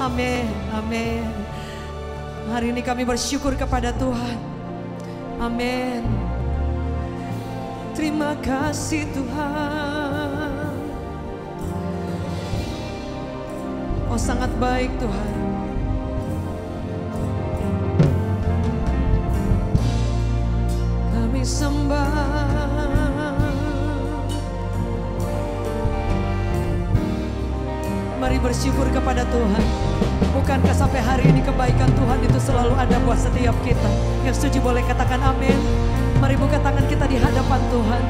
Amin, amin. Hari ini kami bersyukur kepada Tuhan. Amin. Terima kasih Tuhan. Oh sangat baik Tuhan. Kami sembah. Mari bersyukur kepada Tuhan. Bukankah sampai hari ini kebaikan Tuhan itu selalu ada buat setiap kita? Yang setuju boleh katakan amin. Mari buka tangan kita di hadapan Tuhan.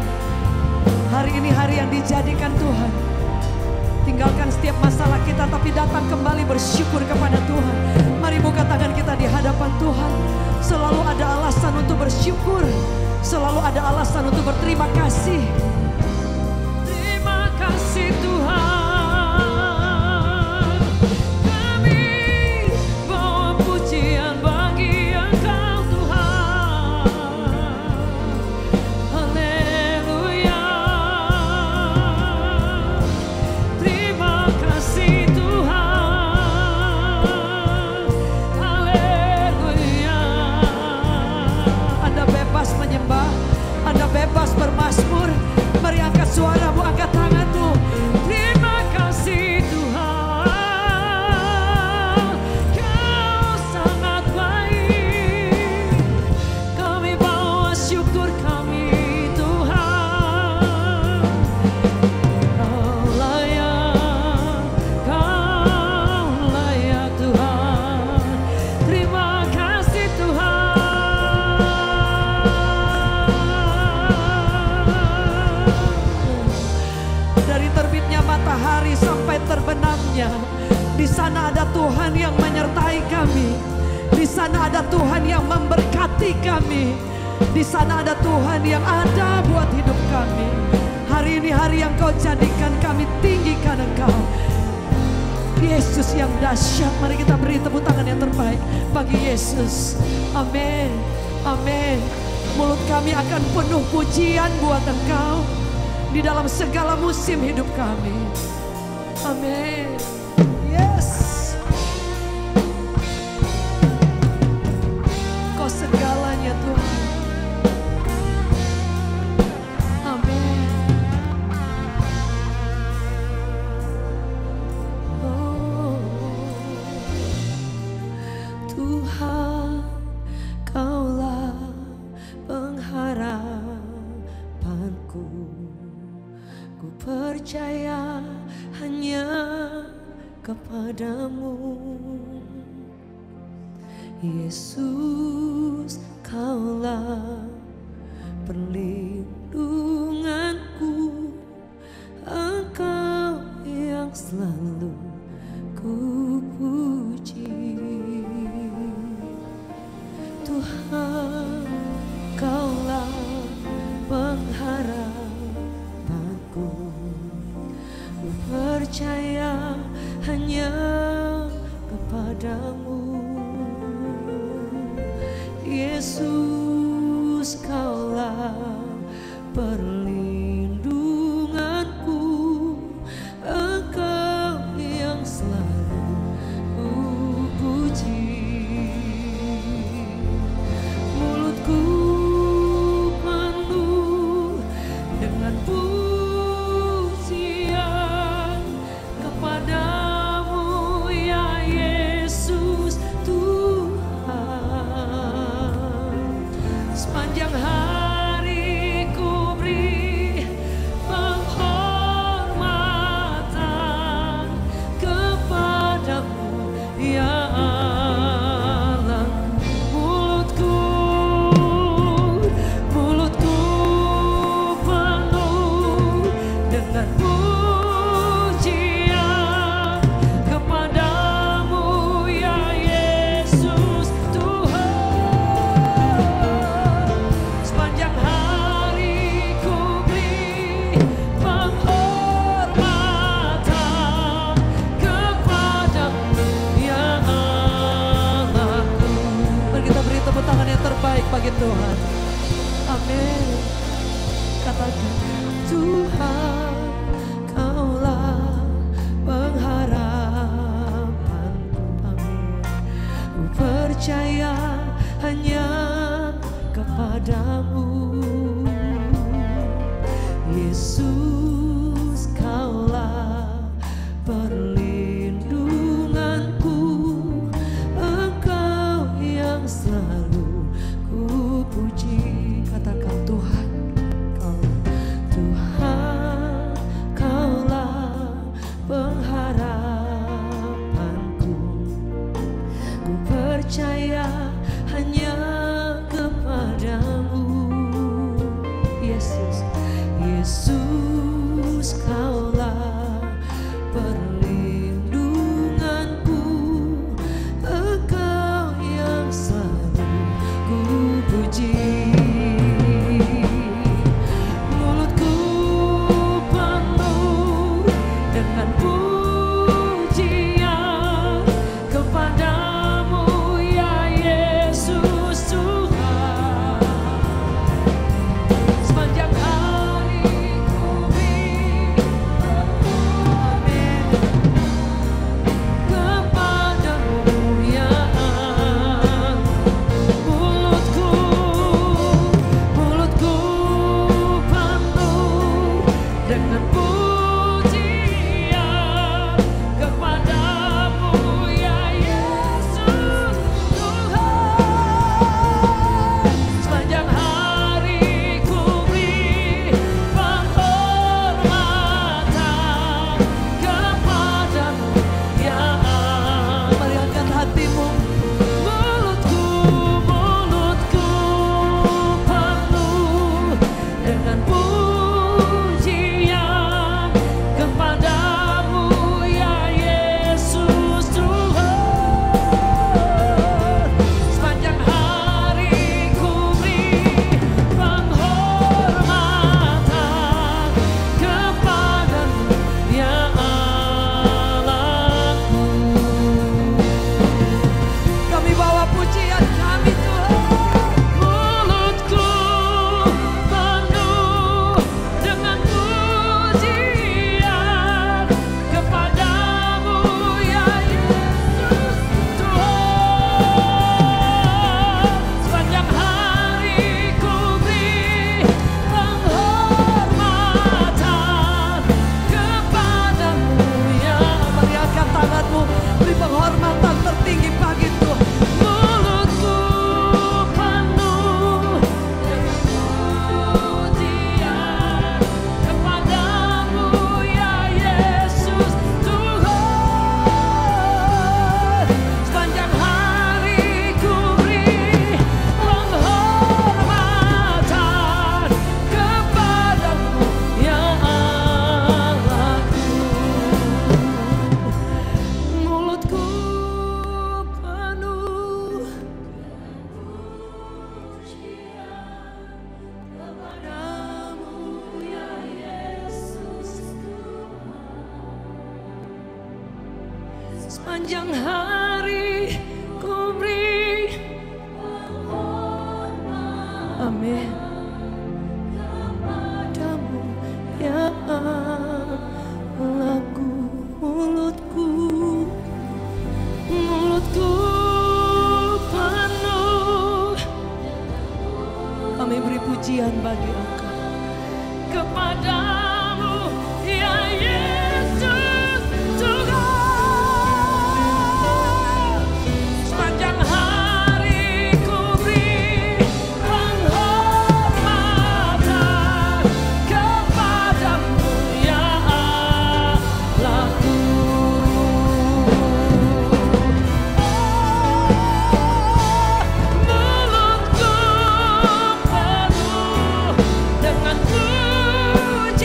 Hari ini hari yang dijadikan Tuhan. Tinggalkan setiap masalah kita tapi datang kembali bersyukur kepada Tuhan. Mari buka tangan kita di hadapan Tuhan. Selalu ada alasan untuk bersyukur. Selalu ada alasan untuk berterima kasih. Terima kasih Tuhan. Anda bebas bermazmur. Mari angkat suaramu, angkat tanganmu. Terima kasih Tuhan, Kau sangat baik. Kami bawa syukur kami Tuhan. Kau layak Tuhan. Terima kasih Tuhan. Matahari sampai terbenamnya, di sana ada Tuhan yang menyertai kami. Di sana ada Tuhan yang memberkati kami. Di sana ada Tuhan yang ada buat hidup kami. Hari ini hari yang Kau jadikan kami tinggikan Engkau, Yesus yang dahsyat. Mari kita beri tepuk tangan yang terbaik bagi Yesus. Amin, amin. Mulut kami akan penuh pujian buat Engkau di dalam segala musim hidup kami. Amin. Yes. Kau segalanya Tuhan. Amin. Oh, Tuhan, Kaulah pengharapanku. Ku percaya hanya kepadamu, Yesus. Kaulah perlindunganku, Engkau yang selalu ku puji. Tuhan, Kaulah pengharapanku. Ku percaya hanya kepadamu, Yesus. Kaulah perlindunganku, Engkau yang selalu ku puji. Mulutku penuh dengan pujian kepadamu ya Yesus Tuhan. Sepanjang hari ku beri penghormatan kepadamu ya Allah. Mulutku penuh dengan pujian kepadamu ya Yesus Tuhan. Sepanjang hari ku beri penghormatan kepadamu ya Allahku. Mari kita beri tepuk tangan yang terbaik bagi Tuhan. Amin. Katakan Tuhan, Kaulah pengharapanku. percaya hanya kepadamu. Yesus, Kaulah perlindunganku, Engkau yang selalu ku puji. Katakan Tuhan, Tuhan, Kaulah pengharapanku. Ku percaya hanya kepadamu. Yesus, Yesus, Kaulah perlindunganku, Engkau yang selalu ku puji. Mulutku penuh dengan pujian kepadamu ya Yesus Tuhan. Sepanjang hari ku beri amin kepadamu ya Allah. Mulutku penuh dengan pujian kepadamu ya Yesus Tuhan. Sepanjang hari ku beri penghormatan kepadamu ya Allah. Mari angkat hatimu. Mulutku penuh dengan pujian kepadamu ya Yesus Tuhan. Sepanjang hari ku beri penghormatan kepadamu ya Allahku. Kami bawa pujian kami Tuhan. Mulutku penuh dengan pujian kepadamu ya Yesus Tuhan. Sepanjang hari ku beri penghormatan kepadamu ya. Mari angkat tanganmu, beri penghormatan tertinggi bagi Tuhan. Mulutku penuh dengan pujian kepadamu ya Yesus Tuhan. Sepanjang hari ku beri penghormatan kepadamu ya Allahku. Mulutku penuh kepadamu ya Yesus Tuhan. Sepanjang hari ku beri amin kepadamu ya Allahku. Mulutku penuh, kami beri pujian bagi Engkau kepadamu ya Yesus Tuhan. Sepanjang hari ku beri penghormatan kepadamu ya Allahku. Mulutku penuh dengan pujian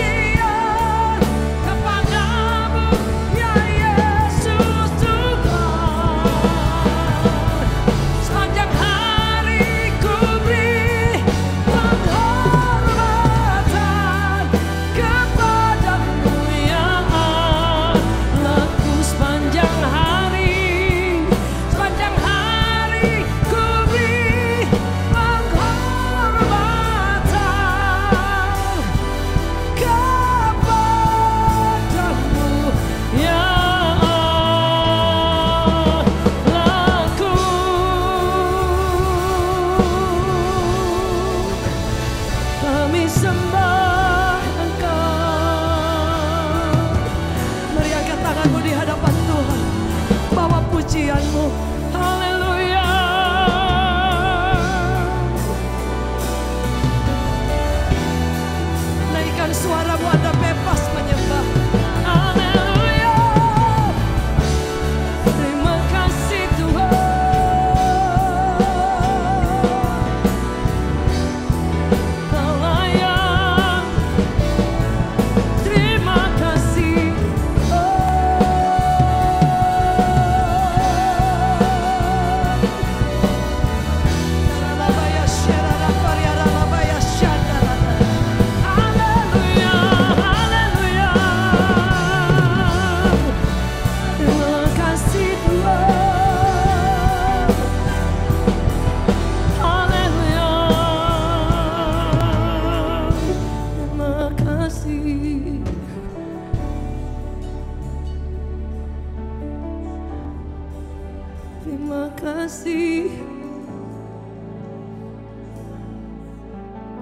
Terima kasih,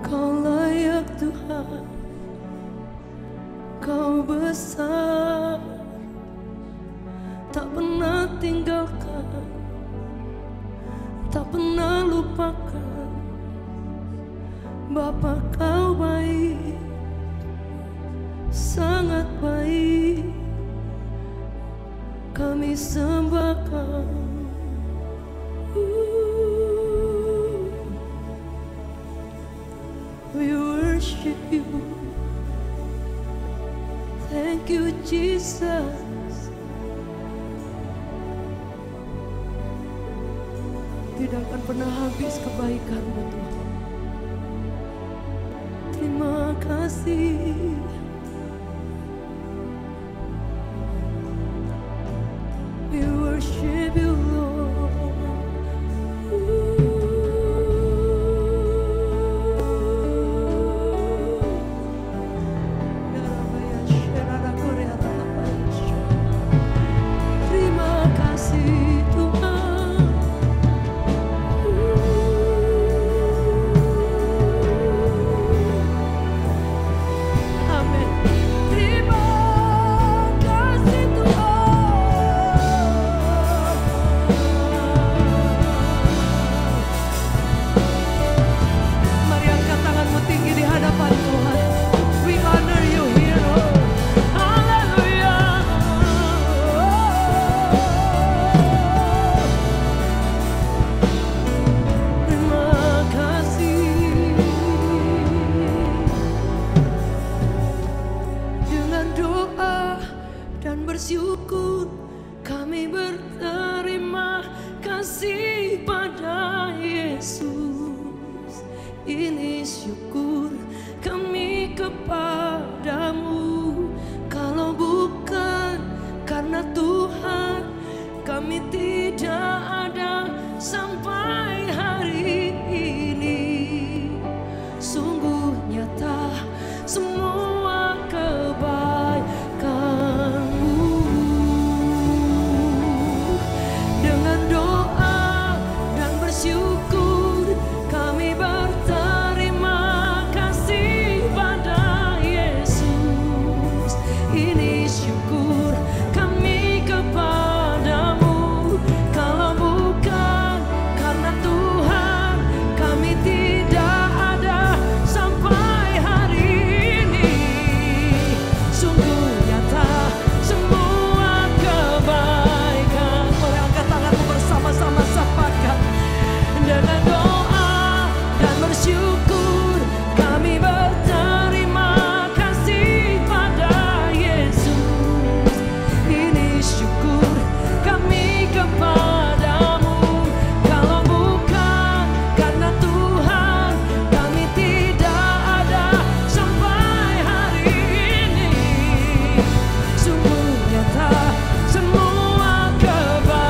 Kau layak Tuhan, Kau besar, tak pernah tinggalkan, tak pernah lupakan. Bapa, Kau baik, sangat baik, kami sembah Kau. We worship You. Thank You, Jesus. Tidak akan pernah habis kebaikan-Mu, Tuhan. Terima kasih. We worship You, Lord. Bersyukur kami berterima kasih pada Yesus. Ini syukur kami kepadamu. Kalau bukan karena Tuhan, kami tidak ada sampai hari ini. Sungguh nyata semua kebaikan. Syukur kami berterima kasih pada Yesus. Ini syukur kami kepadamu. Kalau bukan karena Tuhan, kami tidak ada sampai hari ini. Sungguh nyata semua kebaikan. Boleh angkat tanganmu bersama-sama, sapakan. Dengan doa dan bersyukur kami berterima kasih pada Yesus. Ini syukur kami kepadamu. Kalau bukan karena Tuhan, kami tidak ada sampai hari ini. Sungguh nyata semua kebaikan-Mu.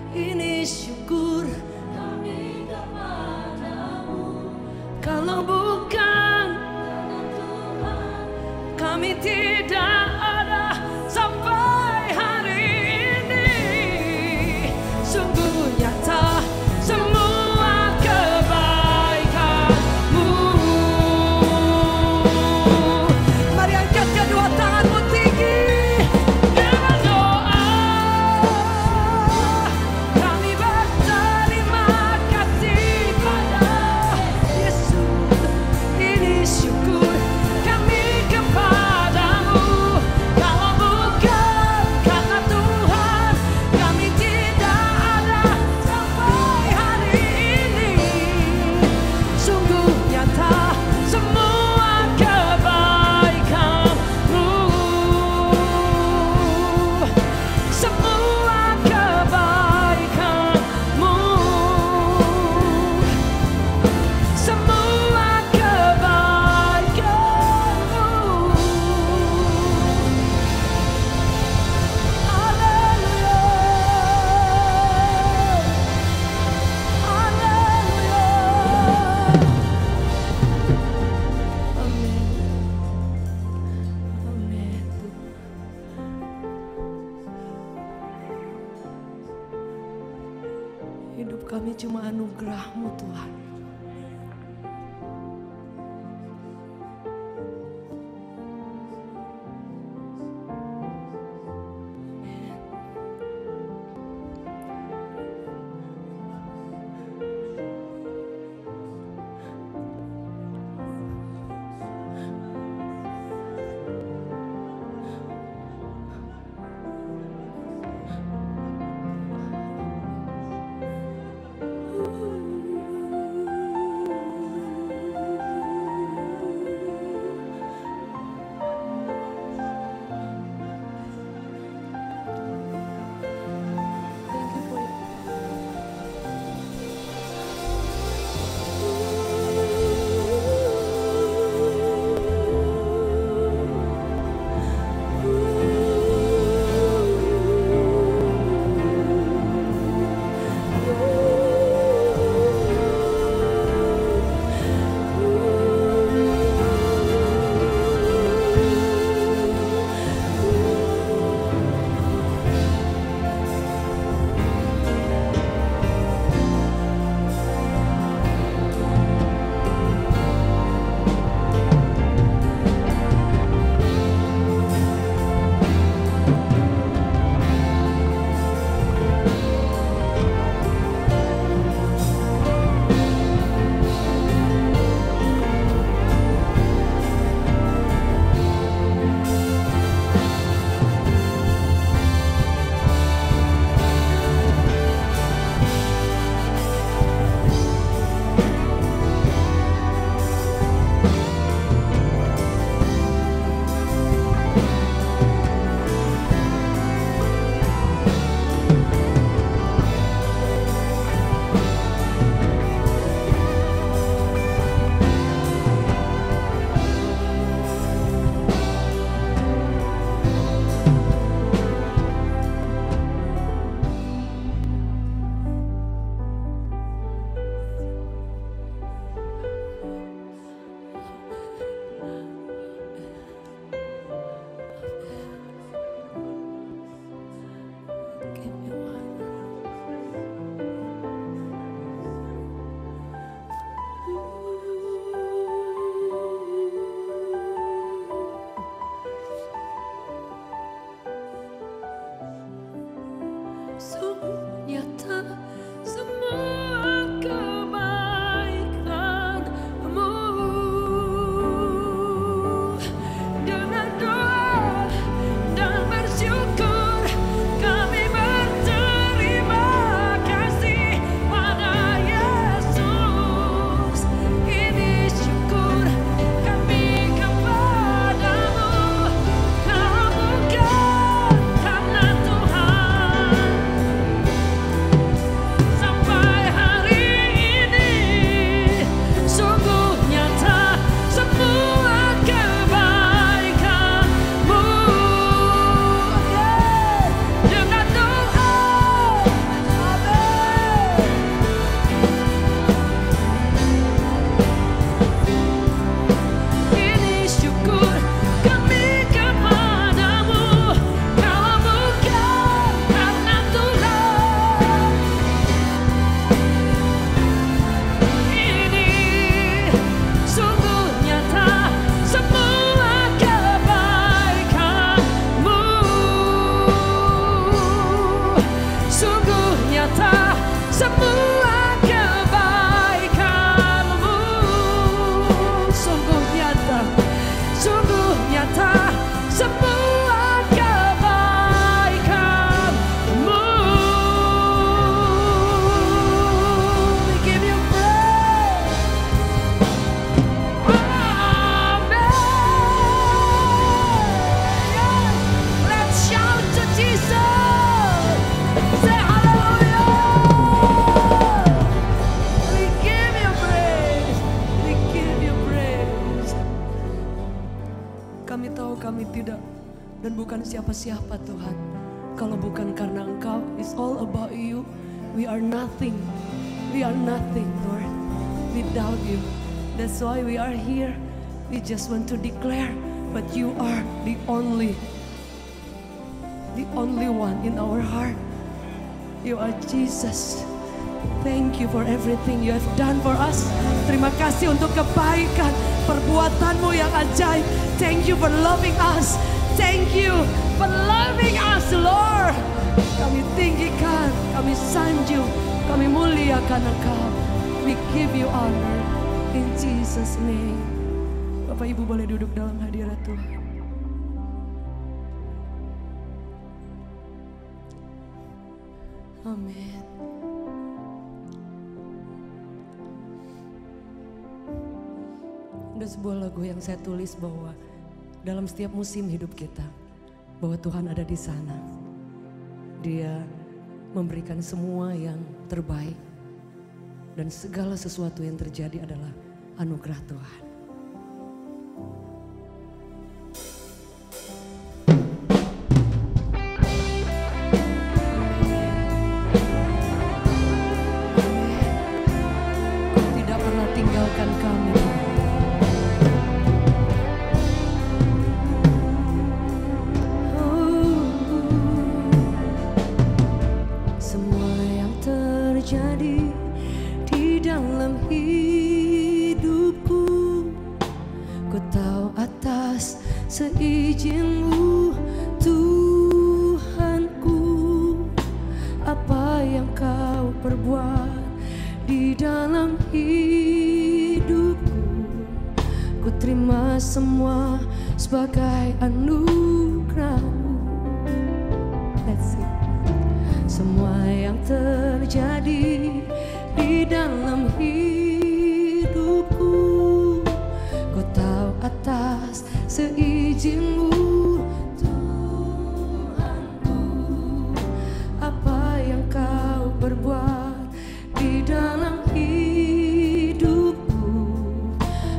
Ini syukur kami kepadamu. Kalau bukan kami tidak ada sampai hari ini. Hidup kami cuma anugerah-Mu Tuhan. dan bukan siapa-siapa Tuhan. Kalau bukan karena Engkau, it's all about you. We are nothing. We are nothing, Lord, without you. That's why we are here. We just want to declare, but you are the only one in our heart. You are Jesus. Thank you for everything you have done for us. Terima kasih untuk kebaikan, perbuatanmu yang ajaib. Thank you for loving us. Thank you for loving us, Lord. Kami tinggikan, kami sanjung, kami muliakan Engkau. We give you honor in Jesus' name. Bapak Ibu boleh duduk dalam hadirat Tuhan. Amin. Ada sebuah lagu yang saya tulis bahwa dalam setiap musim hidup kita, bahwa Tuhan ada di sana. Dia memberikan semua yang terbaik. Dan segala sesuatu yang terjadi adalah anugerah Tuhan. Kau tidak pernah tinggalkan kami. Semua yang terjadi dalam hidupku, ku tahu atas seizin-Mu, Tuhanku. Apa yang Kau perbuat di dalam hidupku, ku terima semua sebagai anugerah-Mu. That's it. Semua yang terjadi di dalam hidupku, ku tahu atas seizin-Mu, Tuhanku. Apa yang Kau perbuat di dalam hidupku,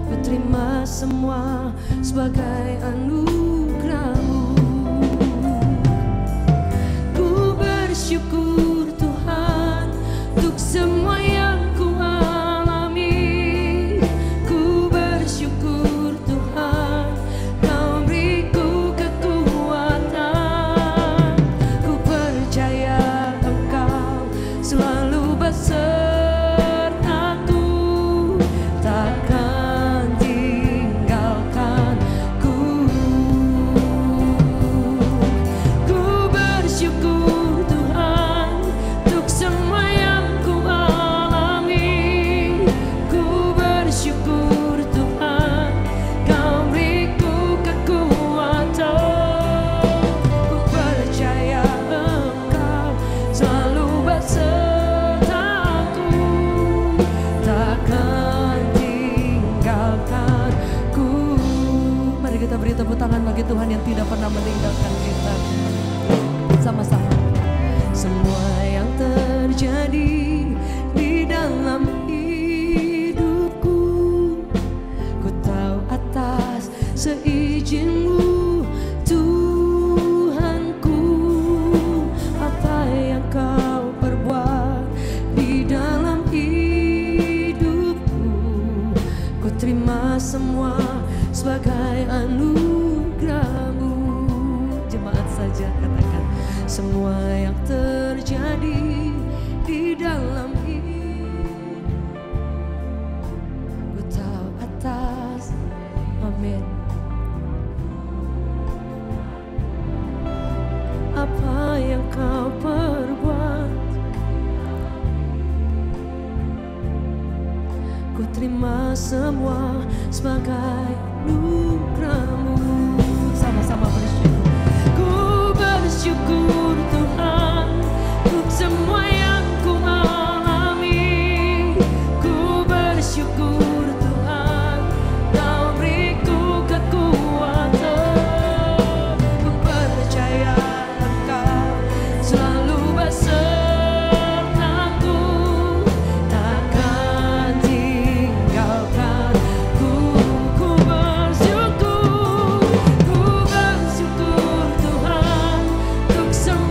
ku terima semua sebagai anugerah-Mu. Ku bersyukur Tuhan untuk semua yang ku alami. Ku bersyukur Tuhan, Kau beriku kekuatan. Ku percaya Engkau selalu besertaku, takkan tinggalkanku. Ku bersyukur Tuhan untuk semua yang ku alami. Ku bersyukur Tuhan, Kau beriku kekuatan. Ku percaya Engkau selalu besertaku, takkan tinggalkanku. Mari kita beri tepuk tangan bagi Tuhan yang tidak pernah meninggalkan kita. Sama-sama. Semua yang terjadi di dalam hidupku, ku tahu atas seizin-Mu, Tuhanku. Apa yang Kau perbuat di dalam hidupku, ku terima semua sebagai anugerah-Mu. Jemaat saja katakan, semua yang terjadi di dalam hidup, ku tahu atas. Amin. Apa yang Kau perbuat, ku terima semua sebagai anugerah-Mu. Sama-sama bersyukur. Ku bersyukur Tuhan untuk semua yang ku alami. Ku bersyukur Tuhan, Kau beriku kekuatan. Ku percaya Engkau selalu besertaku, takkan tinggalkanku. Ku bersyukur Tuhan untuk semua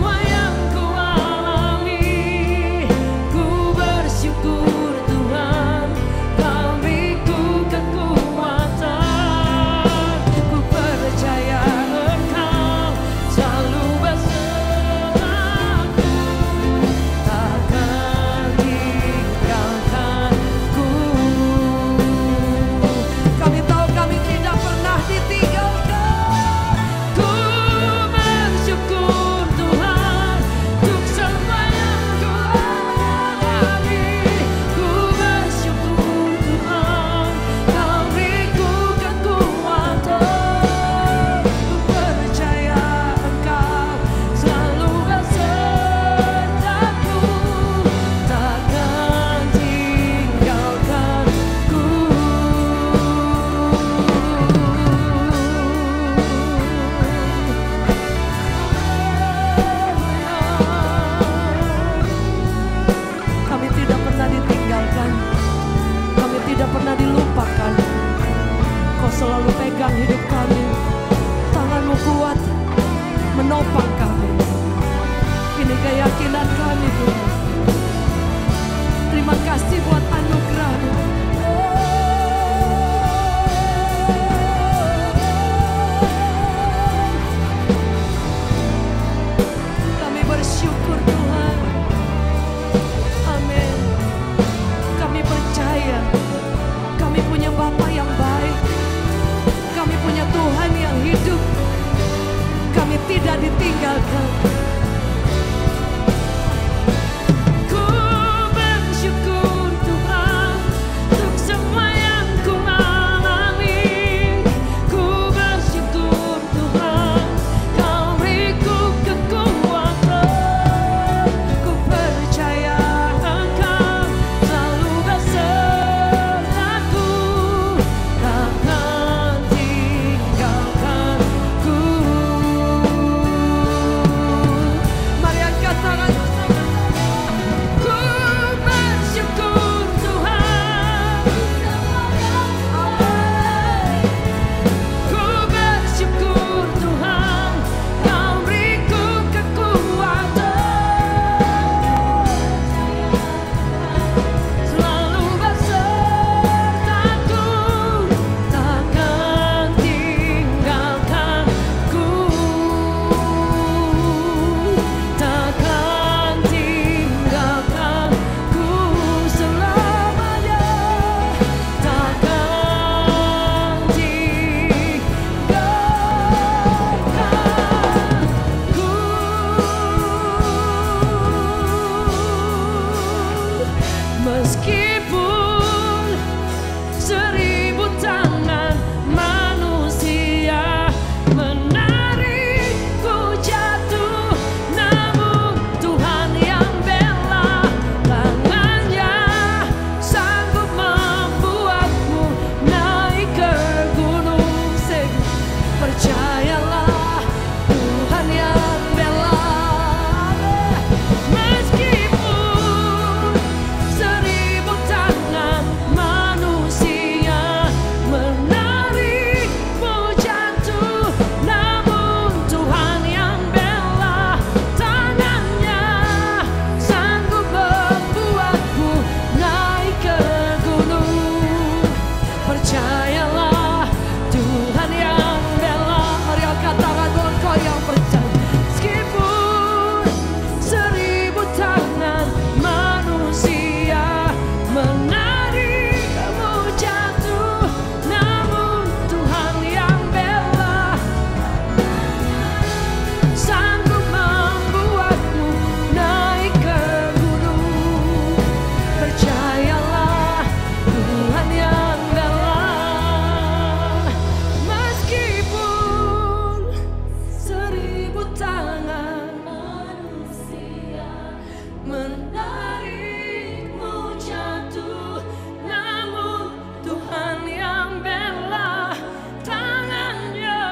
menarikmu jatuh, namun Tuhan yang bela, tangannya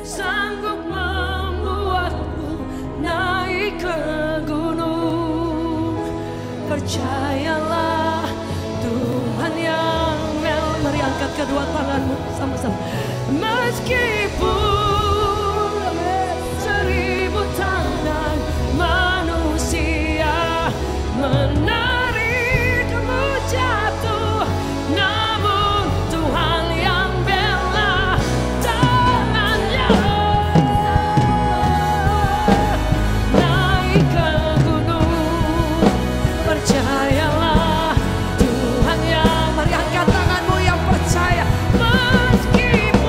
sanggup membuatmu naik ke gunung. Percayalah Tuhan yang bela. Mari angkat kedua tanganmu sama-sama. Meskipun 1000 tangan manusia menarikmu jatuh, namun Tuhan yang bela, tangannya naik ke gunung. Percayalah Tuhan yang, mari angkat tanganmu yang percaya. Meskipun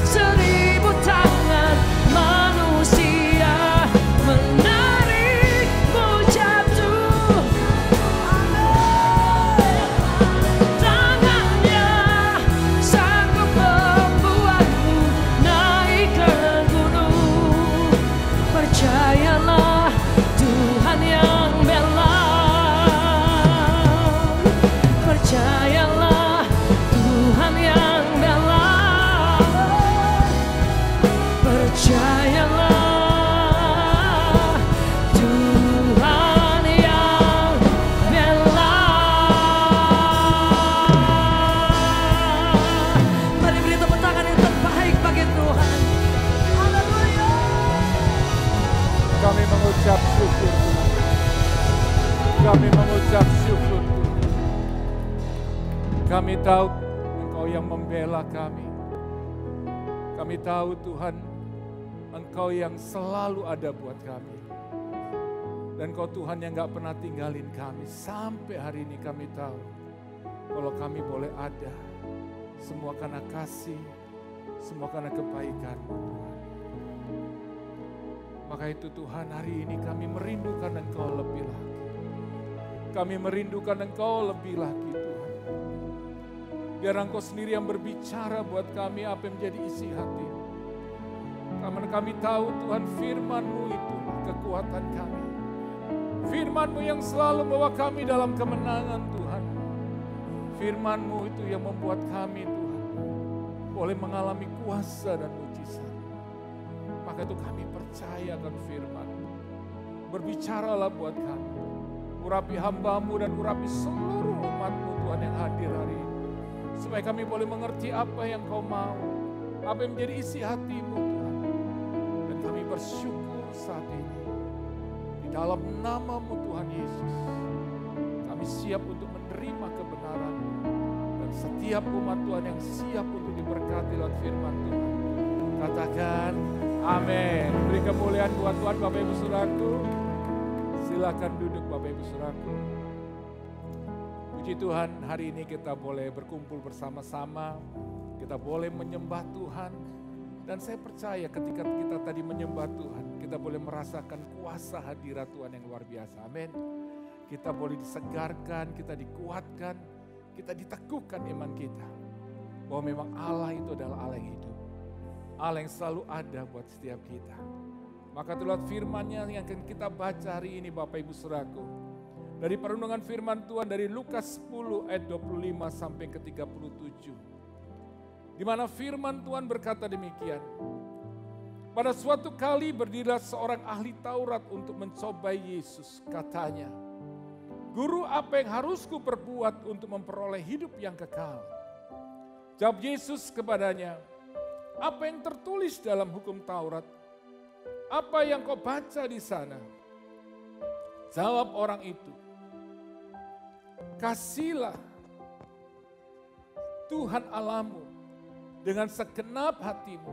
1000 tangan manusia menarikmu jatuh, tangannya sanggup membuatmu naik ke gunung. Percayalah Tuhan yang bela. Percayalah Tuhan yang bela. Percayalah Tuhan yang bela. Mari beri tepuk tangan yang terbaik bagi Tuhan. Haleluya. Kami mengucap syukur Tuhan. Kami mengucap syukur Tuhan. Kami tahu Engkau yang membela kami. Kami tahu Tuhan, Engkau yang selalu ada buat kami. Dan Engkau Tuhan yang gak pernah tinggalin kami. Sampai hari ini kami tahu, kalau kami boleh ada, semua karena kasih, semua karena kebaikan-Mu Tuhan. Maka itu Tuhan, hari ini kami merindukan Engkau lebih lagi. Kami merindukan Engkau lebih lagi Tuhan. Biar Engkau sendiri yang berbicara buat kami apa yang menjadi isi hati. Karena kami tahu Tuhan, firman-Mu itu kekuatan kami. Firman-Mu yang selalu membawa kami dalam kemenangan Tuhan. Firman-Mu itu yang membuat kami Tuhan boleh mengalami kuasa dan mujizat. Maka itu kami percayakan firman-Mu. Berbicaralah buat kami. Urapi hamba-Mu dan urapi seluruh umat-Mu Tuhan yang hadir hari ini. Supaya kami boleh mengerti apa yang Kau mau. Apa yang menjadi isi hati-Mu Tuhan. Dan kami bersyukur saat ini. Di dalam nama-Mu Tuhan Yesus. Kami siap untuk menerima kebenaran. Dan setiap umat Tuhan yang siap untuk diberkati lewat firman Tuhan. Katakan amin. Beri kemuliaan buat Tuhan Bapak Ibu Saudaraku. Silakan duduk Bapak Ibu Saudaraku. Puji Tuhan, hari ini kita boleh berkumpul bersama-sama. Kita boleh menyembah Tuhan. Dan saya percaya ketika kita tadi menyembah Tuhan, kita boleh merasakan kuasa hadirat Tuhan yang luar biasa. Amin. Kita boleh disegarkan, kita dikuatkan, kita diteguhkan iman kita. Bahwa memang Allah itu adalah Allah yang hidup. Allah yang selalu ada buat setiap kita. Maka lewat firman-Nya yang akan kita baca hari ini Bapak Ibu Saudaraku. Dari perundungan firman Tuhan dari Lukas 10 ayat 25 sampai ke 37. Di mana firman Tuhan berkata demikian. Pada suatu kali berdirilah seorang ahli Taurat untuk mencobai Yesus. Katanya, Guru, apa yang harus ku perbuat untuk memperoleh hidup yang kekal? Jawab Yesus kepadanya, apa yang tertulis dalam hukum Taurat? Apa yang kau baca di sana? Jawab orang itu, kasihlah Tuhan Allahmu dengan segenap hatimu,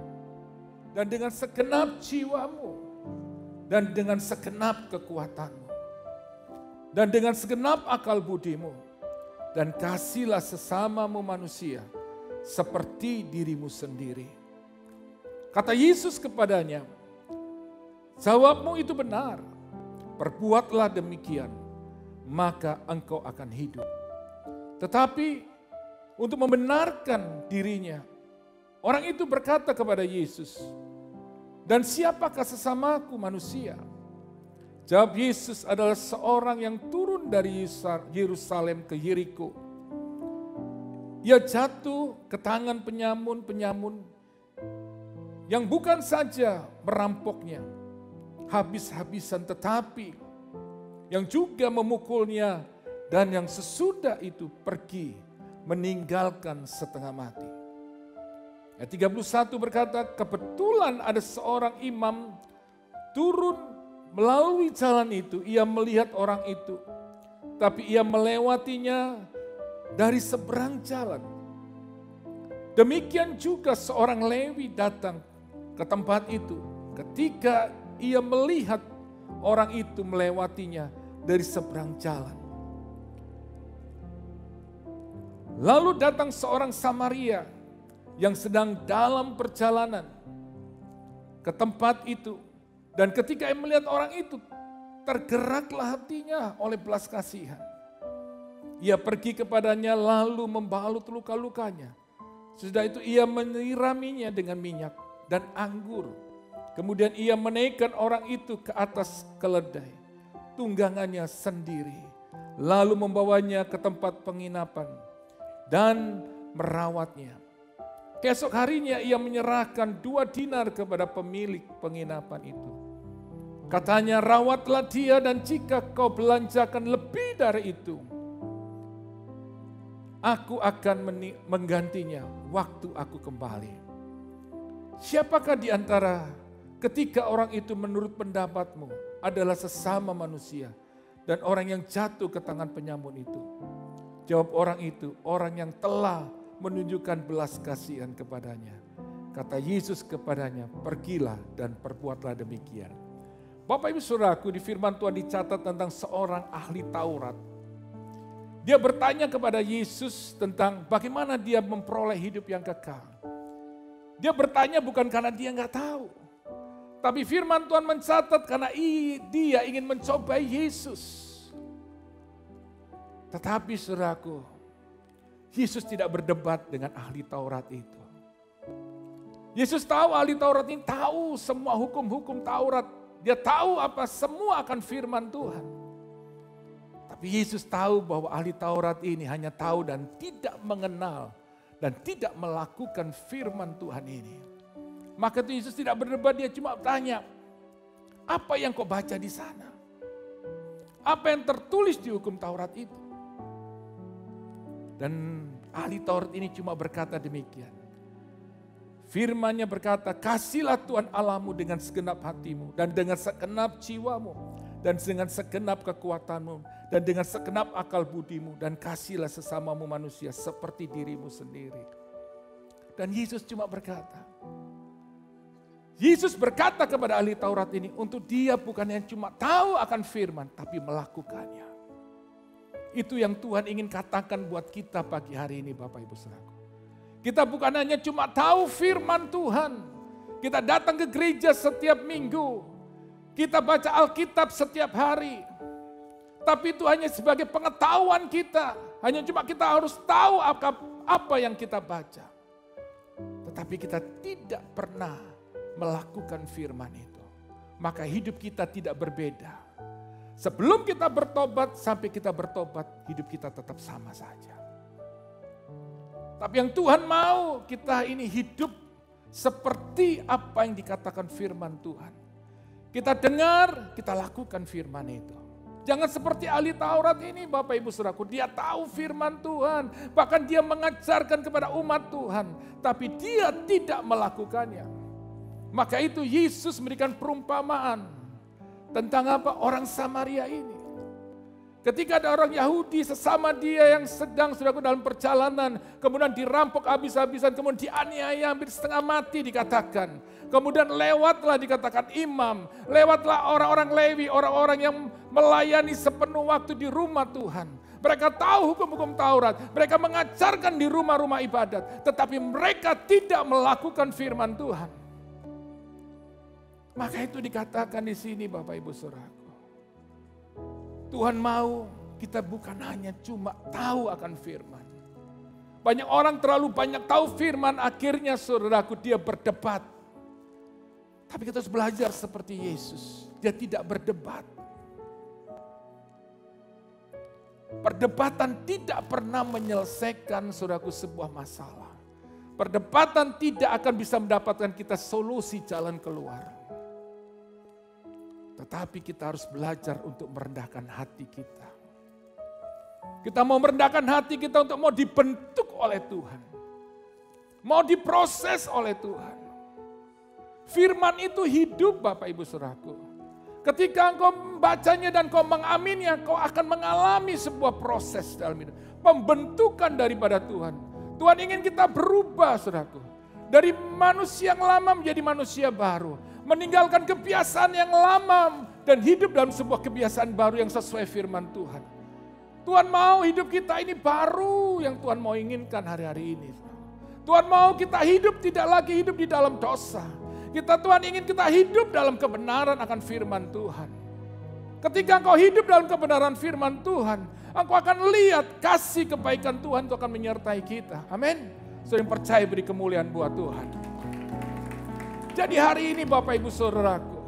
dan dengan segenap jiwamu, dan dengan segenap kekuatanmu, dan dengan segenap akal budimu, dan kasihlah sesamamu manusia seperti dirimu sendiri. Kata Yesus kepadanya, jawabmu itu benar, perbuatlah demikian, maka engkau akan hidup. Tetapi untuk membenarkan dirinya, orang itu berkata kepada Yesus, dan siapakah sesamaku manusia? Jawab Yesus adalah seorang yang turun dari Yerusalem ke Yeriko. Ia jatuh ke tangan penyamun-penyamun yang bukan saja merampoknya habis-habisan, tetapi yang juga memukulnya dan yang sesudah itu pergi meninggalkan setengah mati. Ayat 31 berkata, kebetulan ada seorang imam turun melalui jalan itu. Ia melihat orang itu, tapi ia melewatinya dari seberang jalan. Demikian juga seorang Lewi datang ke tempat itu. Ketika ia melihat orang itu melewatinya dari seberang jalan. Lalu datang seorang Samaria yang sedang dalam perjalanan ke tempat itu. Dan ketika ia melihat orang itu, tergeraklah hatinya oleh belas kasihan. Ia pergi kepadanya lalu membalut luka-lukanya. Sesudah itu ia menyiraminya dengan minyak dan anggur. Kemudian ia menaikkan orang itu ke atas keledai, tunggangannya sendiri. Lalu membawanya ke tempat penginapan dan merawatnya. Keesok harinya ia menyerahkan 2 dinar kepada pemilik penginapan itu. Katanya, rawatlah dia dan jika kau belanjakan lebih dari itu, aku akan menggantinya waktu aku kembali. Siapakah di antara ketiga orang itu menurut pendapatmu adalah sesama manusia dan orang yang jatuh ke tangan penyamun itu? Jawab orang itu, orang yang telah menunjukkan belas kasihan kepadanya. Kata Yesus kepadanya, pergilah dan perbuatlah demikian. Bapak Ibu Saudaraku, di firman Tuhan dicatat tentang seorang ahli Taurat. Dia bertanya kepada Yesus tentang bagaimana dia memperoleh hidup yang kekal. Dia bertanya bukan karena dia nggak tahu. Tapi firman Tuhan mencatat karena dia ingin mencobai Yesus. Tetapi saudaraku, Yesus tidak berdebat dengan ahli Taurat itu. Yesus tahu ahli Taurat ini tahu semua hukum-hukum Taurat. Dia tahu apa semua akan firman Tuhan. Tapi Yesus tahu bahwa ahli Taurat ini hanya tahu dan tidak mengenal dan tidak melakukan firman Tuhan ini. Maka itu Yesus tidak berdebat, dia cuma tanya, apa yang kau baca di sana? Apa yang tertulis di hukum Taurat itu? Dan ahli Taurat ini cuma berkata demikian. Firman-Nya berkata, kasihlah Tuhan Allahmu dengan segenap hatimu dan dengan segenap jiwamu dan dengan segenap kekuatanmu dan dengan segenap akal budimu dan kasihlah sesamamu manusia seperti dirimu sendiri. Dan Yesus cuma berkata, Yesus berkata kepada ahli Taurat ini untuk dia bukan yang cuma tahu akan firman tapi melakukannya. Itu yang Tuhan ingin katakan buat kita pagi hari ini Bapak Ibu Saudaraku. Kita bukan hanya cuma tahu firman Tuhan. Kita datang ke gereja setiap minggu. Kita baca Alkitab setiap hari. Tapi itu hanya sebagai pengetahuan kita. Hanya cuma kita harus tahu apa yang kita baca. Tetapi kita tidak pernah melakukan firman itu. Maka hidup kita tidak berbeda. Sebelum kita bertobat sampai kita bertobat, hidup kita tetap sama saja. Tapi yang Tuhan mau kita ini hidup seperti apa yang dikatakan firman Tuhan. Kita dengar, kita lakukan firman itu. Jangan seperti ahli Taurat ini Bapak Ibu Saudaraku. Dia tahu firman Tuhan. Bahkan dia mengajarkan kepada umat Tuhan. Tapi dia tidak melakukannya. Maka itu Yesus memberikan perumpamaan. Tentang apa? Orang Samaria ini. Ketika ada orang Yahudi sesama dia yang sedang saudaraku dalam perjalanan. Kemudian dirampok habis-habisan. Kemudian dianiaya hampir setengah mati dikatakan. Kemudian lewatlah dikatakan imam. Lewatlah orang-orang Lewi. Orang-orang yang melayani sepenuh waktu di rumah Tuhan. Mereka tahu hukum-hukum Taurat. Mereka mengajarkan di rumah-rumah ibadat. Tetapi mereka tidak melakukan firman Tuhan. Maka itu dikatakan di sini Bapak Ibu Saudaraku. Tuhan mau kita bukan hanya cuma tahu akan firman. Banyak orang terlalu banyak tahu firman, akhirnya saudaraku dia berdebat. Tapi kita harus belajar seperti Yesus. Dia tidak berdebat, Perdebatan tidak pernah menyelesaikan, saudaraku, sebuah masalah. Perdebatan tidak akan bisa mendapatkan kita solusi jalan keluar. Tetapi kita harus belajar untuk merendahkan hati kita. Kita mau merendahkan hati kita untuk mau dibentuk oleh Tuhan. Mau diproses oleh Tuhan. Firman itu hidup, Bapak Ibu Saudaraku. Ketika engkau membacanya dan engkau mengamininya, engkau akan mengalami sebuah proses dalam hidup. Pembentukan daripada Tuhan. Tuhan ingin kita berubah, saudaraku. Dari manusia yang lama menjadi manusia baru. Meninggalkan kebiasaan yang lama dan hidup dalam sebuah kebiasaan baru yang sesuai firman Tuhan. Tuhan mau hidup kita ini baru yang Tuhan mau inginkan hari-hari ini. Tuhan mau kita hidup tidak lagi hidup di dalam dosa. Tuhan ingin kita hidup dalam kebenaran akan firman Tuhan. Ketika engkau hidup dalam kebenaran firman Tuhan, engkau akan lihat kasih kebaikan Tuhan itu akan menyertai kita. Amin. Sering percaya beri kemuliaan buat Tuhan. Jadi hari ini Bapak Ibu Saudaraku,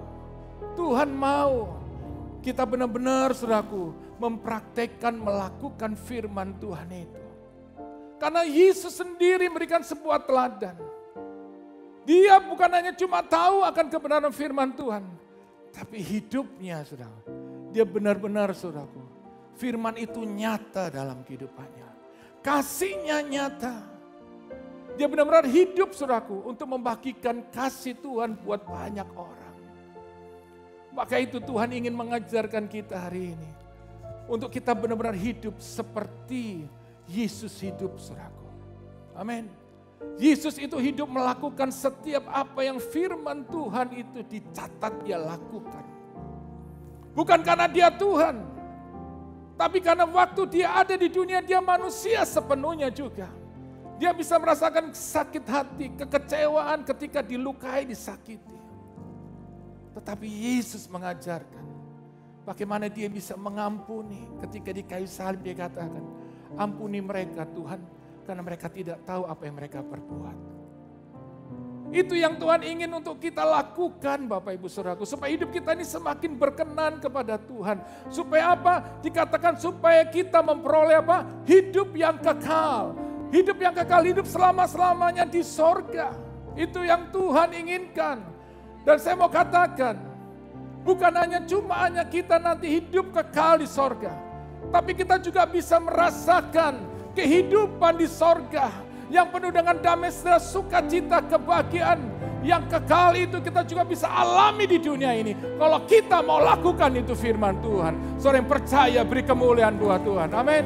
Tuhan mau kita benar-benar saudaraku mempraktekkan, melakukan firman Tuhan itu. Karena Yesus sendiri memberikan sebuah teladan. Dia bukan hanya cuma tahu akan kebenaran firman Tuhan, tapi hidupnya, saudara. Dia benar-benar, saudaraku, firman itu nyata dalam kehidupannya. Kasihnya nyata. Dia benar-benar hidup, saudaraku, untuk membagikan kasih Tuhan buat banyak orang. Maka itu Tuhan ingin mengajarkan kita hari ini. Untuk kita benar-benar hidup seperti Yesus hidup, saudaraku. Amin. Yesus itu hidup melakukan setiap apa yang firman Tuhan itu dicatat dia lakukan. Bukan karena dia Tuhan, tapi karena waktu dia ada di dunia dia manusia sepenuhnya juga. Dia bisa merasakan sakit hati, kekecewaan ketika dilukai, disakiti. Tetapi Yesus mengajarkan bagaimana dia bisa mengampuni. Ketika di kayu salib dia katakan, ampuni mereka Tuhan, karena mereka tidak tahu apa yang mereka perbuat. Itu yang Tuhan ingin untuk kita lakukan Bapak Ibu Saudaraku. Supaya hidup kita ini semakin berkenan kepada Tuhan. Supaya apa? Dikatakan supaya kita memperoleh apa? Hidup yang kekal. Hidup yang kekal, hidup selama-selamanya di sorga. Itu yang Tuhan inginkan. Dan saya mau katakan, bukan hanya kita nanti hidup kekal di sorga. Tapi kita juga bisa merasakan kehidupan di sorga yang penuh dengan damai sejahtera, sukacita, kebahagiaan yang kekal itu kita juga bisa alami di dunia ini. Kalau kita mau lakukan itu firman Tuhan. Saudara yang percaya beri kemuliaan buat Tuhan. Amin.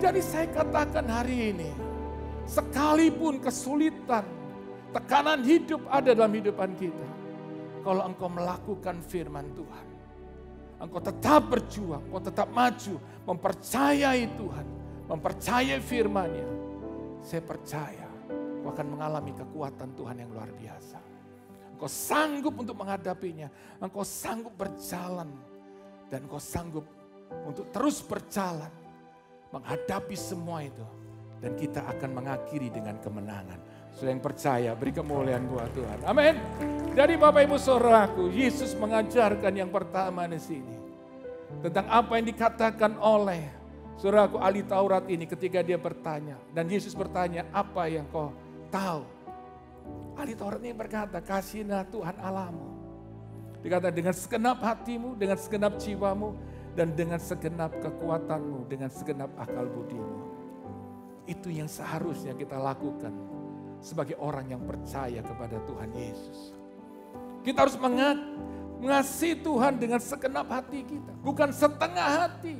Jadi saya katakan hari ini, sekalipun kesulitan, tekanan hidup ada dalam hidupan kita. Kalau engkau melakukan firman Tuhan, engkau tetap berjuang, engkau tetap maju, mempercayai Tuhan, mempercayai firman-Nya. Saya percaya engkau akan mengalami kekuatan Tuhan yang luar biasa. Engkau sanggup untuk menghadapinya, engkau sanggup berjalan, dan engkau sanggup untuk terus berjalan, menghadapi semua itu. Dan kita akan mengakhiri dengan kemenangan. Saudara yang percaya, beri kemuliaan buat Tuhan. Amin. Jadi Bapak Ibu Saudaraku, Yesus mengajarkan yang pertama di sini. Tentang apa yang dikatakan oleh saudaraku ahli Taurat ini ketika dia bertanya. Dan Yesus bertanya, apa yang kau tahu? Ahli Taurat ini berkata, kasihilah Tuhan Allahmu. Dikatakan dengan segenap hatimu, dengan segenap jiwamu, dan dengan segenap kekuatanmu, dengan segenap akal budimu. Itu yang seharusnya kita lakukan sebagai orang yang percaya kepada Tuhan Yesus. Kita harus mengasihi Tuhan dengan segenap hati kita. Bukan setengah hati.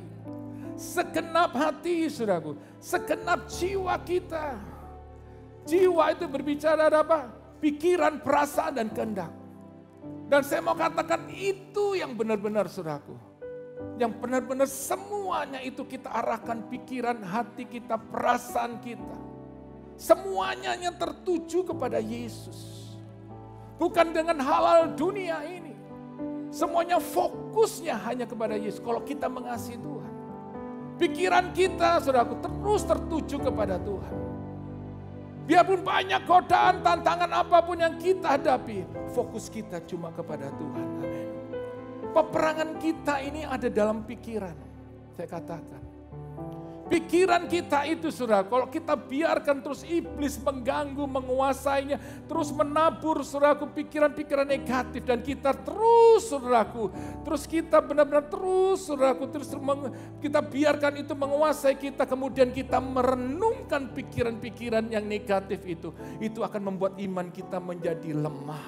Segenap hati, saudaraku. Segenap jiwa kita. Jiwa itu berbicara apa? Pikiran, perasaan, dan kehendak. Dan saya mau katakan itu yang benar-benar, saudaraku. Yang benar-benar semuanya itu kita arahkan pikiran, hati kita, perasaan kita. Semuanya yang tertuju kepada Yesus. Bukan dengan hal-hal dunia ini. Semuanya fokusnya hanya kepada Yesus. Kalau kita mengasihi Tuhan. Pikiran kita, saudaraku, terus tertuju kepada Tuhan. Biarpun banyak godaan, tantangan apapun yang kita hadapi. Fokus kita cuma kepada Tuhan. Amin. Peperangan kita ini ada dalam pikiran. Saya katakan. Pikiran kita itu saudara, kalau kita biarkan terus iblis mengganggu, menguasainya, terus menabur saudaraku pikiran-pikiran negatif dan kita terus saudaraku, terus kita benar-benar terus saudaraku, kita biarkan itu menguasai kita, kemudian kita merenungkan pikiran-pikiran yang negatif itu akan membuat iman kita menjadi lemah,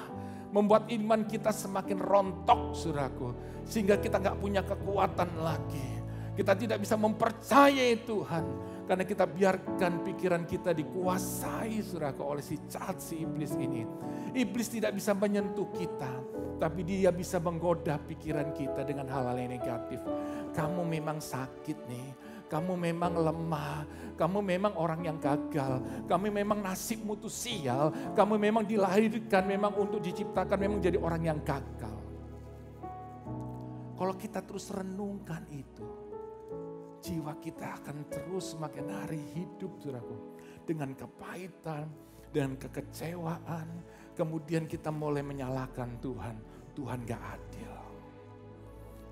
membuat iman kita semakin rontok saudaraku, sehingga kita gak punya kekuatan lagi. Kita tidak bisa mempercayai Tuhan karena kita biarkan pikiran kita dikuasai saudaraku oleh si jahat, si iblis ini. Iblis tidak bisa menyentuh kita, tapi dia bisa menggoda pikiran kita dengan hal-hal yang negatif. Kamu memang sakit nih, kamu memang lemah, kamu memang orang yang gagal, kamu memang nasibmu tuh sial, kamu memang dilahirkan memang untuk diciptakan memang jadi orang yang gagal. Kalau kita terus renungkan itu, jiwa kita akan terus semakin hari hidup saudaraku dengan kepahitan, dengan kekecewaan. Kemudian kita mulai menyalahkan Tuhan. Tuhan gak adil.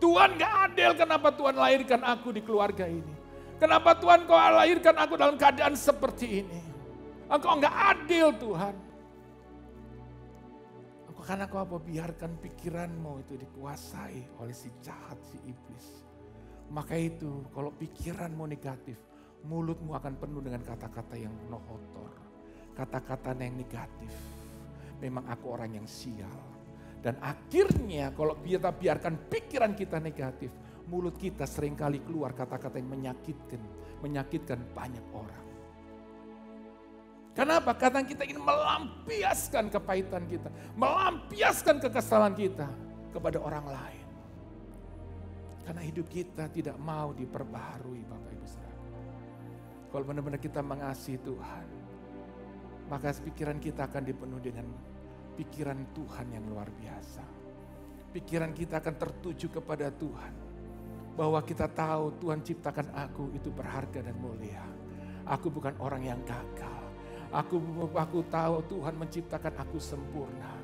Tuhan gak adil, kenapa Tuhan lahirkan aku di keluarga ini? Kenapa Tuhan kau lahirkan aku dalam keadaan seperti ini? Engkau gak adil Tuhan. Karena kau apa biarkan pikiranmu itu dikuasai oleh si jahat, si iblis. Maka itu kalau pikiranmu negatif, mulutmu akan penuh dengan kata-kata yang penuh kotor. Kata-kata yang negatif. Memang aku orang yang sial. Dan akhirnya kalau kita biarkan pikiran kita negatif, mulut kita seringkali keluar kata-kata yang menyakitkan banyak orang. Kenapa? Karena kita ingin melampiaskan kepahitan kita, melampiaskan kekesalan kita kepada orang lain. Karena hidup kita tidak mau diperbaharui Bapak Ibu Saudara. Kalau benar-benar kita mengasihi Tuhan, maka pikiran kita akan dipenuhi dengan pikiran Tuhan yang luar biasa. Pikiran kita akan tertuju kepada Tuhan. Bahwa kita tahu Tuhan ciptakan aku itu berharga dan mulia. Aku bukan orang yang gagal. Aku tahu Tuhan menciptakan aku sempurna.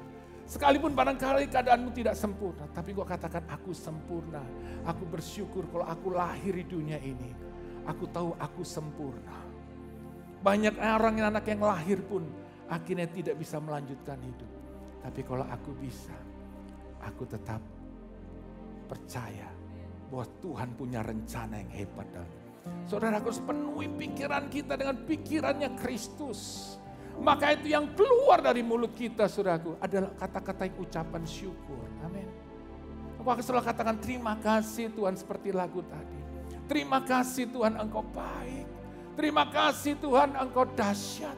Sekalipun barangkali keadaanmu tidak sempurna, tapi gue katakan aku sempurna. Aku bersyukur kalau aku lahir di dunia ini. Aku tahu aku sempurna. Banyak orang anak yang lahir pun akhirnya tidak bisa melanjutkan hidup. Tapi kalau aku bisa, aku tetap percaya bahwa Tuhan punya rencana yang hebat dalam hidup. Saudara, harus penuhi pikiran kita dengan pikirannya Kristus. Maka itu yang keluar dari mulut kita saudaraku adalah kata-kata yang ucapan syukur. Amin. Aku akan selalu katakan terima kasih Tuhan seperti lagu tadi. Terima kasih Tuhan Engkau baik. Terima kasih Tuhan Engkau dahsyat.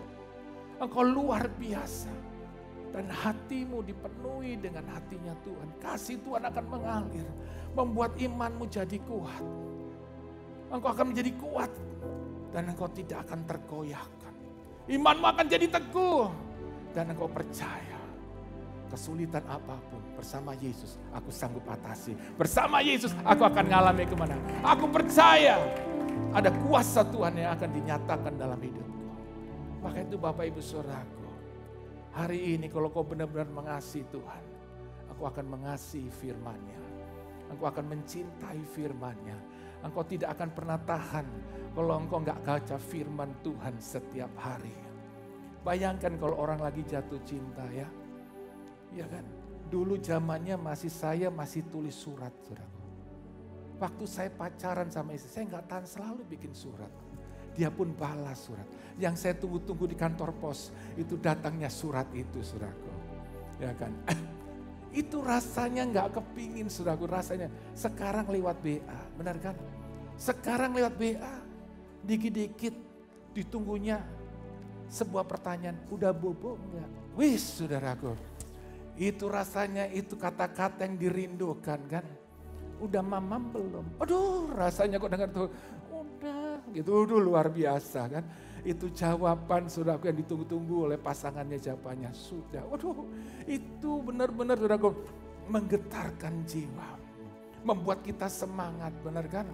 Engkau luar biasa. Dan hatimu dipenuhi dengan hatinya Tuhan. Kasih Tuhan akan mengalir. Membuat imanmu jadi kuat. Engkau akan menjadi kuat. Dan engkau tidak akan tergoyahkan. Imanmu akan jadi teguh. Dan engkau percaya. Kesulitan apapun bersama Yesus aku sanggup atasi. Bersama Yesus aku akan mengalami kemenangan. Aku percaya ada kuasa Tuhan yang akan dinyatakan dalam hidupku. Maka itu Bapak Ibu Saudaraku. Hari ini kalau kau benar-benar mengasihi Tuhan. Aku akan mengasihi firman-Nya. Aku akan mencintai firman-Nya. Engkau tidak akan pernah tahan kalau engkau enggak baca firman Tuhan setiap hari. Bayangkan kalau orang lagi jatuh cinta ya. Ya kan? Dulu zamannya saya masih tulis surat, saudara. Waktu saya pacaran sama istri, saya enggak tahan selalu bikin surat. Dia pun balas surat. Yang saya tunggu-tunggu di kantor pos, itu datangnya surat itu, saudaraku. Ya kan? Itu rasanya nggak kepingin saudaraku, rasanya sekarang lewat BA, benar kan? Sekarang lewat BA, dikit-dikit ditunggunya sebuah pertanyaan, udah bobo enggak? Wis saudaraku, itu rasanya itu kata-kata yang dirindukan kan? Udah mamam belum? Aduh rasanya kok dengar tuh, udah gitu, luar biasa kan? Itu jawaban saudaraku yang ditunggu-tunggu oleh pasangannya, jawabannya sudah. Waduh, itu benar-benar saudaraku menggetarkan jiwa. Membuat kita semangat, benar kan?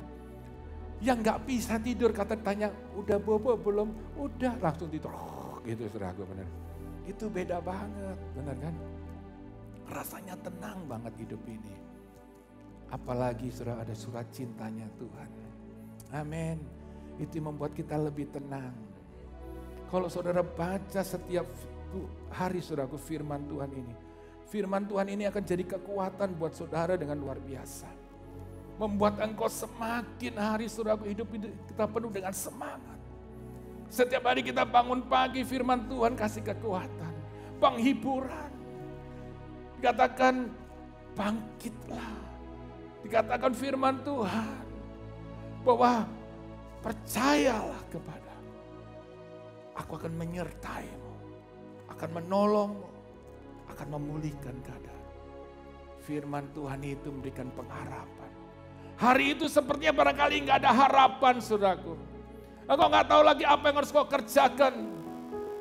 Yang gak bisa tidur tanya, udah bobo belum? Udah, langsung tidur. Gitu saudaraku, benar. Itu beda banget, benar kan? Rasanya tenang banget hidup ini. Apalagi saudara ada surat cintanya Tuhan. Amin. Itu membuat kita lebih tenang. Kalau saudara baca setiap hari saudaraku firman Tuhan ini. Firman Tuhan ini akan jadi kekuatan buat saudara dengan luar biasa. Membuat engkau semakin hari saudaraku hidup kita penuh dengan semangat. Setiap hari kita bangun pagi firman Tuhan kasih kekuatan. Penghiburan. Dikatakan bangkitlah. Dikatakan firman Tuhan. Bahwa percayalah kepada aku akan menyertaimu. Akan menolongmu. Akan memulihkan keadaan. Firman Tuhan itu memberikan pengharapan. Hari itu sepertinya barangkali nggak ada harapan saudaraku. Engkau nggak tahu lagi apa yang harus kau kerjakan.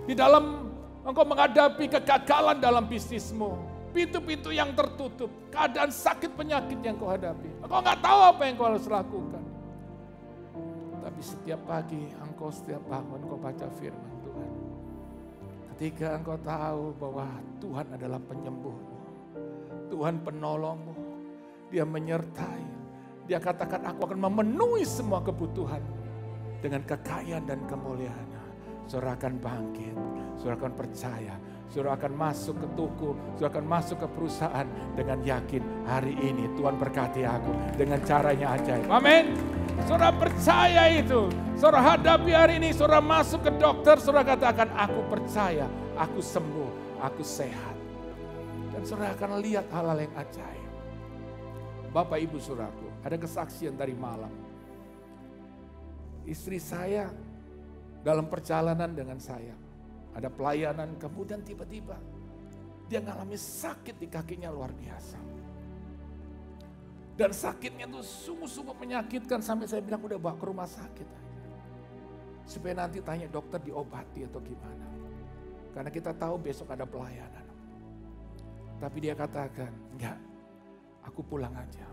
Di dalam engkau menghadapi kegagalan dalam bisnismu. Pintu-pintu yang tertutup. Keadaan sakit penyakit yang kau hadapi. Engkau nggak tahu apa yang kau harus lakukan. Tapi setiap pagi engkau setiap bangun kau baca firman Tuhan. Ketika engkau tahu bahwa Tuhan adalah penyembuhmu. Tuhan penolongmu. Dia menyertai. Dia katakan aku akan memenuhi semua kebutuhan dengan kekayaan dan kemuliaan. Saudara akan bangkit, saudara akan percaya, saudara akan masuk ke toko, saudara akan masuk ke perusahaan dengan yakin hari ini Tuhan berkati aku dengan caranya ajaib. Amin. Saudara percaya itu, saudara hadapi hari ini, saudara masuk ke dokter, saudara katakan aku percaya, aku sembuh, aku sehat. Dan saudara akan lihat hal-hal yang ajaib. Bapak Ibu saudaraku, ada kesaksian dari malam. Istri saya dalam perjalanan dengan saya. Ada pelayanan, kemudian tiba-tiba dia mengalami sakit di kakinya luar biasa. Dan sakitnya itu sungguh-sungguh menyakitkan sampai saya bilang udah bawa ke rumah sakit. Supaya nanti tanya dokter diobati atau gimana. Karena kita tahu besok ada pelayanan. Tapi dia katakan, enggak, aku pulang aja.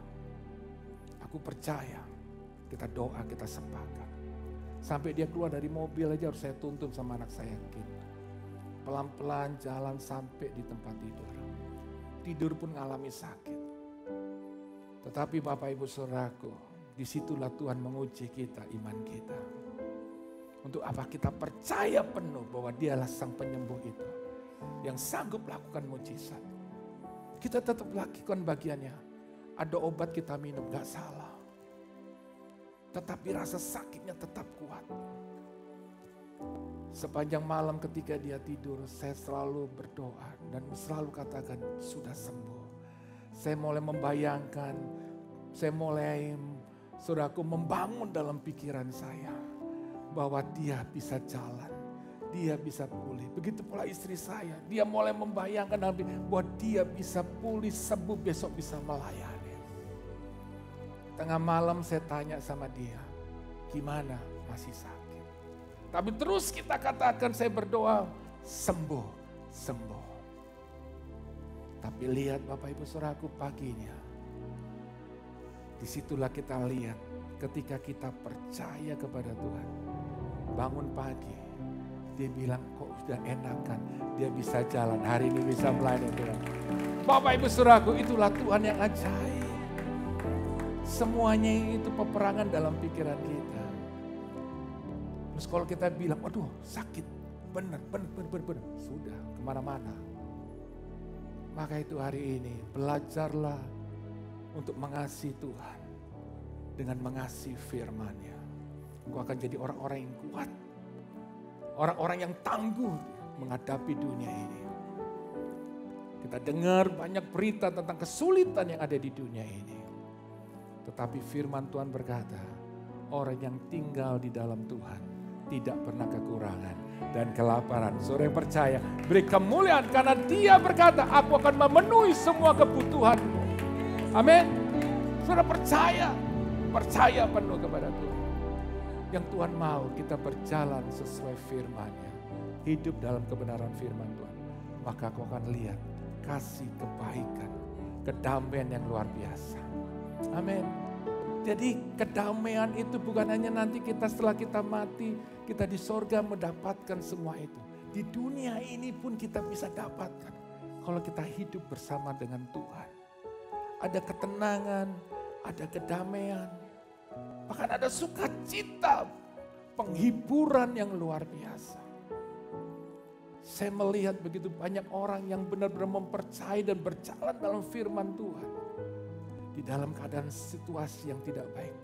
Aku percaya, kita doa, kita sepakat. Sampai dia keluar dari mobil aja harus saya tuntun sama anak saya gitu. Pelan-pelan jalan sampai di tempat tidur. Tidur pun ngalami sakit. Tetapi Bapak Ibu Saudaraku, disitulah Tuhan menguji kita, iman kita. Untuk apa kita percaya penuh bahwa dialah sang penyembuh itu. Yang sanggup lakukan mujizat. Kita tetap lakukan bagiannya. Ada obat kita minum, gak salah. Tetapi rasa sakitnya tetap kuat. Sepanjang malam ketika dia tidur, saya selalu berdoa dan selalu katakan sudah sembuh. Saya mulai membayangkan, saya mulai saudaraku membangun dalam pikiran saya bahwa dia bisa jalan, dia bisa pulih. Begitu pula istri saya, dia mulai membayangkan bahwa dia bisa pulih, sembuh, besok bisa melayani. Tengah malam saya tanya sama dia, gimana? Masih sakit. Tapi terus kita katakan, saya berdoa, sembuh, sembuh. Tapi lihat Bapak Ibu Saudaraku paginya. Disitulah kita lihat ketika kita percaya kepada Tuhan. Bangun pagi, dia bilang kok sudah enakan, dia bisa jalan, hari ini bisa melayani Tuhan. Bapak Ibu Saudaraku, itulah Tuhan yang ajaib. Semuanya itu peperangan dalam pikiran kita. Terus kalau kita bilang, waduh sakit, benar. Sudah kemana-mana. Maka itu hari ini belajarlah untuk mengasihi Tuhan. Dengan mengasihi firman-Nya. Engkau akan jadi orang-orang yang kuat. Orang-orang yang tangguh menghadapi dunia ini. Kita dengar banyak berita tentang kesulitan yang ada di dunia ini. Tetapi firman Tuhan berkata, orang yang tinggal di dalam Tuhan tidak pernah kekurangan dan kelaparan. Saudara yang percaya, beri kemuliaan karena dia berkata, aku akan memenuhi semua kebutuhanmu. Amin. Saudara percaya penuh kepada Tuhan. Yang Tuhan mau kita berjalan sesuai firman-Nya. Hidup dalam kebenaran firman Tuhan. Maka kau akan lihat kasih, kebaikan, kedamaian yang luar biasa. Amin. Jadi kedamaian itu bukan hanya nanti kita setelah kita mati, kita di sorga mendapatkan semua itu. Di dunia ini pun kita bisa dapatkan. Kalau kita hidup bersama dengan Tuhan. Ada ketenangan, ada kedamaian, Bahkan ada sukacita, penghiburan yang luar biasa. Saya melihat begitu banyak orang yang benar-benar mempercayai dan berjalan dalam firman Tuhan. Di dalam keadaan situasi yang tidak baik,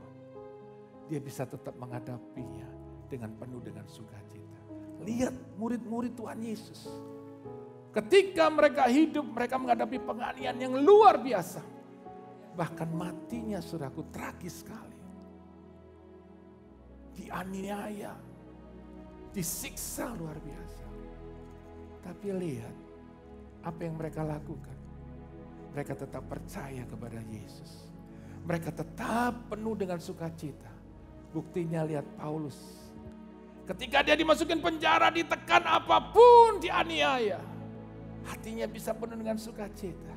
dia bisa tetap menghadapinya dengan penuh dengan sukacita. Lihat murid-murid Tuhan Yesus. Ketika mereka hidup, mereka menghadapi penganiayaan yang luar biasa. Bahkan matinya saudaraku tragis sekali. Dianiaya, disiksa luar biasa. Tapi lihat apa yang mereka lakukan. Mereka tetap percaya kepada Yesus. Mereka tetap penuh dengan sukacita. Buktinya lihat Paulus. Ketika dia dimasukin penjara, ditekan apapun, dianiaya. Hatinya bisa penuh dengan sukacita.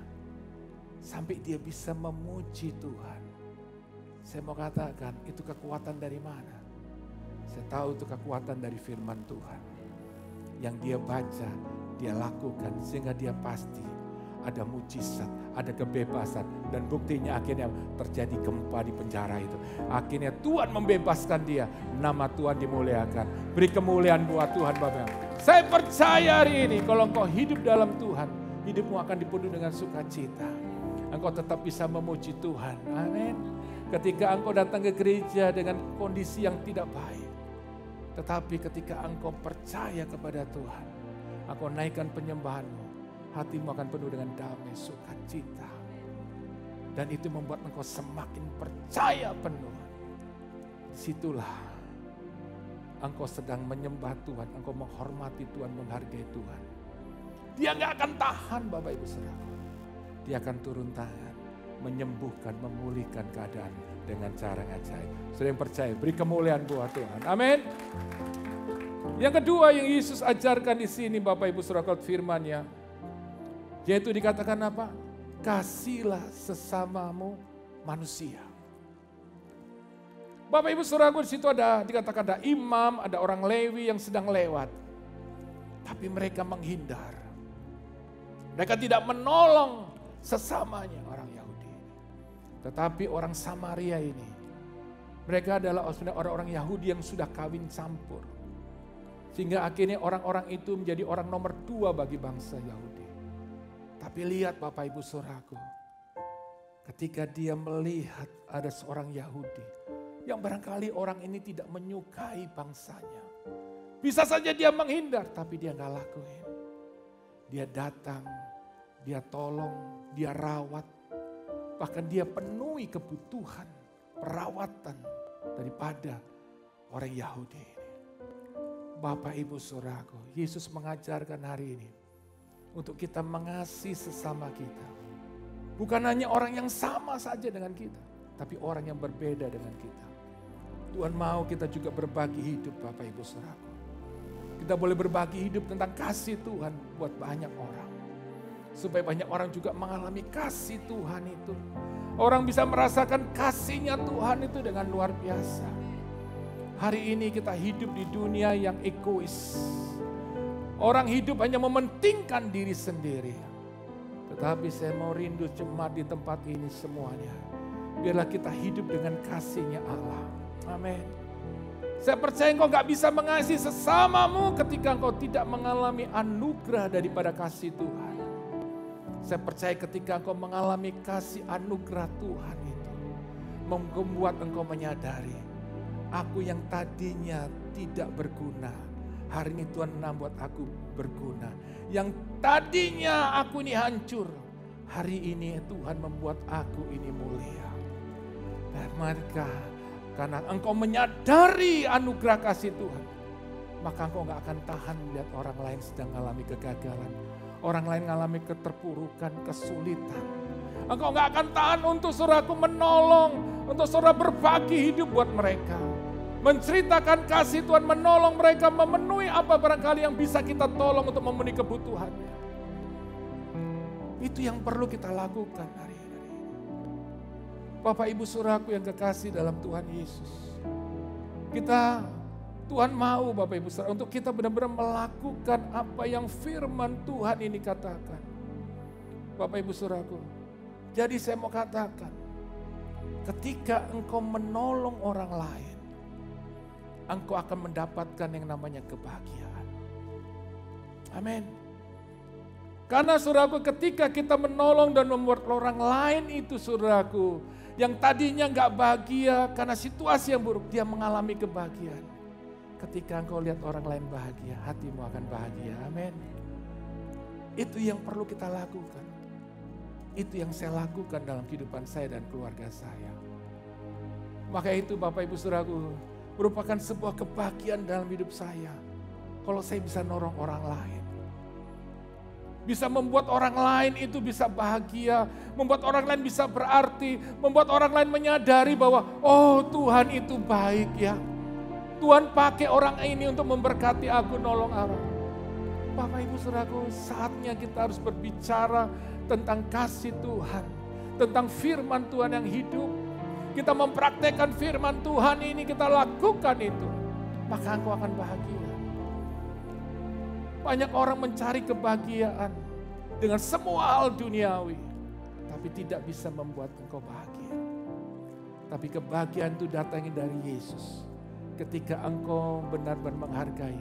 Sampai dia bisa memuji Tuhan. Saya mau katakan, itu kekuatan dari mana? Saya tahu itu kekuatan dari firman Tuhan. Yang dia baca, dia lakukan sehingga dia pasti ada mujizat, ada kebebasan. Dan buktinya akhirnya terjadi gempa di penjara itu. Akhirnya Tuhan membebaskan dia. Nama Tuhan dimuliakan. Beri kemuliaan buat Tuhan Bapak. Saya percaya hari ini kalau engkau hidup dalam Tuhan, hidupmu akan dipenuhi dengan sukacita. Engkau tetap bisa memuji Tuhan. Amin. Ketika engkau datang ke gereja dengan kondisi yang tidak baik. Tetapi ketika engkau percaya kepada Tuhan, engkau naikkan penyembahanmu, hatimu akan penuh dengan damai, sukacita. Dan itu membuat engkau semakin percaya penuh. Disitulah engkau sedang menyembah Tuhan, engkau menghormati Tuhan, menghargai Tuhan. Dia gak akan tahan Bapak Ibu Saudara. Dia akan turun tangan, menyembuhkan, memulihkan keadaan dengan cara ajaib. Saudara yang percaya, beri kemuliaan buat Tuhan. Amin. Yang kedua yang Yesus ajarkan di sini Bapak Ibu Saudara firman-Nya, yaitu dikatakan apa? Kasihilah sesamamu manusia. Bapak Ibu Saudaraku, di situ ada dikatakan ada imam, ada orang Lewi yang sedang lewat. Tapi mereka menghindar. Mereka tidak menolong sesamanya orang Yahudi. Tetapi orang Samaria ini, mereka adalah orang-orang Yahudi yang sudah kawin campur. Sehingga akhirnya orang-orang itu menjadi orang nomor 2 bagi bangsa Yahudi. Tapi lihat Bapak Ibu Saudaraku, ketika dia melihat ada seorang Yahudi yang barangkali orang ini tidak menyukai bangsanya. Bisa saja dia menghindar, tapi dia gak lakuin. Dia datang, dia tolong, dia rawat. Bahkan dia penuhi kebutuhan, perawatan daripada orang Yahudi ini. Bapak Ibu Saudaraku, Yesus mengajarkan hari ini untuk kita mengasihi sesama kita. Bukan hanya orang yang sama saja dengan kita, tapi orang yang berbeda dengan kita. Tuhan mau kita juga berbagi hidup Bapak Ibu Saudaraku. Kita boleh berbagi hidup tentang kasih Tuhan buat banyak orang. Supaya banyak orang juga mengalami kasih Tuhan itu. Orang bisa merasakan kasihnya Tuhan itu dengan luar biasa. Hari ini kita hidup di dunia yang egois. Orang hidup hanya mementingkan diri sendiri. Tetapi saya mau rindu jemaat di tempat ini semuanya. Biarlah kita hidup dengan kasihnya Allah. Amin. Saya percaya engkau gak bisa mengasihi sesamamu ketika engkau tidak mengalami anugerah daripada kasih Tuhan. Saya percaya ketika engkau mengalami kasih anugerah Tuhan itu, membuat engkau menyadari, aku yang tadinya tidak berguna, hari ini Tuhan membuat aku berguna. Yang tadinya aku ini hancur, hari ini Tuhan membuat aku ini mulia. Dan mereka, karena engkau menyadari anugerah kasih Tuhan, maka engkau gak akan tahan melihat orang lain sedang mengalami kegagalan. Orang lain mengalami keterpurukan, kesulitan. Engkau gak akan tahan untuk saudaraku menolong, untuk saudara berbagi hidup buat mereka. Menceritakan kasih Tuhan, menolong mereka, memenuhi apa barangkali yang bisa kita tolong untuk memenuhi kebutuhannya. Itu yang perlu kita lakukan hari ini. Bapak Ibu saudaraku yang kekasih dalam Tuhan Yesus. Tuhan mau Bapak Ibu saudara untuk kita benar-benar melakukan apa yang firman Tuhan ini katakan. Bapak Ibu saudaraku. Jadi saya mau katakan, ketika engkau menolong orang lain, engkau akan mendapatkan yang namanya kebahagiaan. Amin. Karena saudaraku, ketika kita menolong dan membuat orang lain itu saudaraku, yang tadinya gak bahagia karena situasi yang buruk, dia mengalami kebahagiaan. Ketika engkau lihat orang lain bahagia, hatimu akan bahagia. Amin. Itu yang perlu kita lakukan. Itu yang saya lakukan dalam kehidupan saya dan keluarga saya. Maka itu Bapak Ibu Saudaraku, merupakan sebuah kebahagiaan dalam hidup saya. Kalau saya bisa nolong orang lain. Bisa membuat orang lain itu bisa bahagia. Membuat orang lain bisa berarti. Membuat orang lain menyadari bahwa oh Tuhan itu baik ya. Tuhan pakai orang ini untuk memberkati aku, nolong orang. Bapak Ibu Saudaraku, saatnya kita harus berbicara tentang kasih Tuhan, tentang firman Tuhan yang hidup. Kita mempraktekkan firman Tuhan ini, kita lakukan itu, maka engkau akan bahagia. Banyak orang mencari kebahagiaan dengan semua hal duniawi, tapi tidak bisa membuat engkau bahagia. Tapi kebahagiaan itu datangnya dari Yesus. Ketika engkau benar-benar menghargai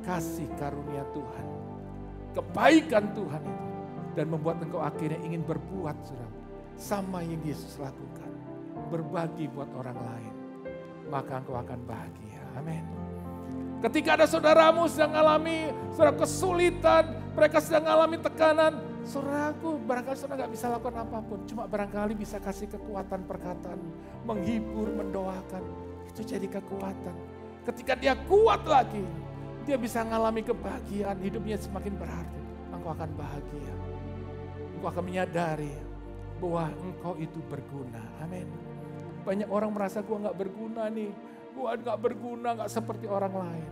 kasih karunia Tuhan, kebaikan Tuhan itu, dan membuat engkau akhirnya ingin berbuat sama yang Yesus lakukan. Berbagi buat orang lain. Maka engkau akan bahagia. Amin. Ketika ada saudaramu sedang mengalami kesulitan, mereka sedang mengalami tekanan. Saudaraku, barangkali saudara gak bisa lakukan apapun. Cuma barangkali bisa kasih kekuatan perkataan. Menghibur, mendoakan. Itu jadi kekuatan. Ketika dia kuat lagi, dia bisa mengalami kebahagiaan. Hidupnya semakin berarti. Engkau akan bahagia. Engkau akan menyadari bahwa engkau itu berguna. Amin. Banyak orang merasa gue gak berguna nih. Gue gak berguna, gak seperti orang lain.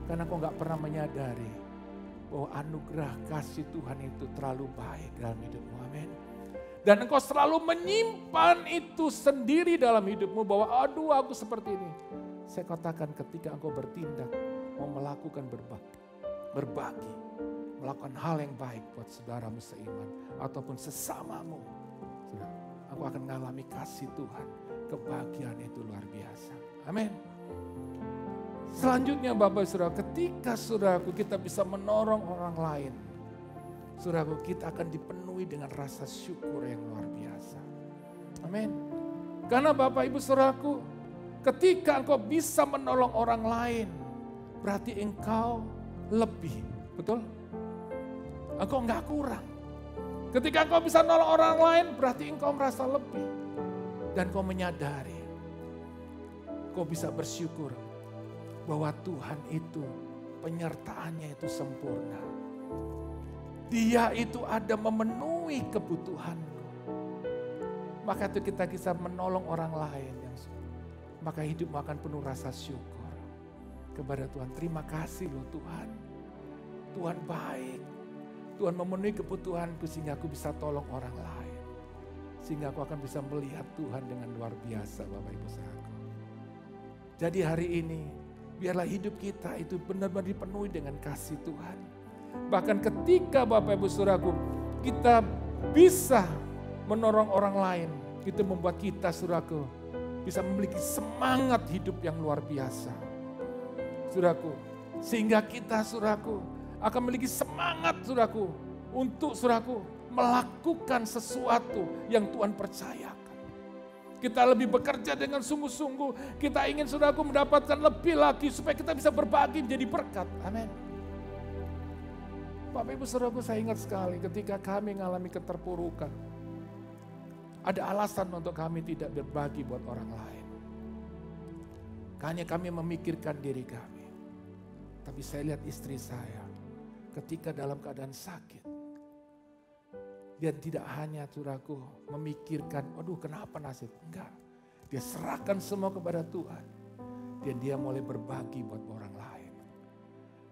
Karena kau gak pernah menyadari bahwa anugerah kasih Tuhan itu terlalu baik dalam hidupmu. Amin. Dan engkau selalu menyimpan itu sendiri dalam hidupmu. Bahwa aduh aku seperti ini. Saya katakan ketika engkau bertindak, mau melakukan berbagi. Melakukan hal yang baik buat saudaramu seiman. Ataupun sesamamu. Aku akan mengalami kasih Tuhan. Kebahagiaan itu luar biasa. Amin. Selanjutnya Bapak Saudara, ketika saudaraku kita bisa menolong orang lain. Saudaraku, kita akan dipenuhi dengan rasa syukur yang luar biasa. Amin. Karena Bapak Ibu Saudaraku, ketika engkau bisa menolong orang lain, berarti engkau lebih. Betul? Engkau enggak kurang. Ketika engkau bisa menolong orang lain, berarti engkau merasa lebih. Dan kau menyadari, kau bisa bersyukur bahwa Tuhan itu penyertaannya itu sempurna. Dia itu ada memenuhi kebutuhanku. Maka itu kita bisa menolong orang lain. Maka hidupmu akan penuh rasa syukur kepada Tuhan. Terima kasih loh Tuhan. Tuhan baik. Tuhan memenuhi kebutuhanku sehingga aku bisa tolong orang lain. Sehingga aku akan bisa melihat Tuhan dengan luar biasa Bapak Ibu Saudaraku. Jadi hari ini biarlah hidup kita itu benar-benar dipenuhi dengan kasih Tuhan. Bahkan ketika Bapak Ibu Saudaraku kita bisa menolong orang lain. Itu membuat kita Saudaraku bisa memiliki semangat hidup yang luar biasa. Saudaraku, sehingga kita Saudaraku akan memiliki semangat Saudaraku untuk Saudaraku melakukan sesuatu yang Tuhan percayakan. Kita lebih bekerja dengan sungguh-sungguh. Kita ingin Saudaraku mendapatkan lebih lagi supaya kita bisa berbagi menjadi berkat. Amin. Bapak Ibu Saudaraku, saya ingat sekali ketika kami mengalami keterpurukan. Ada alasan untuk kami tidak berbagi buat orang lain. Hanya kami memikirkan diri kami. Tapi saya lihat istri saya ketika dalam keadaan sakit. Dia tidak hanya Saudaraku memikirkan, aduh kenapa nasib. Enggak, dia serahkan semua kepada Tuhan. Dan dia mulai berbagi buat orang lain.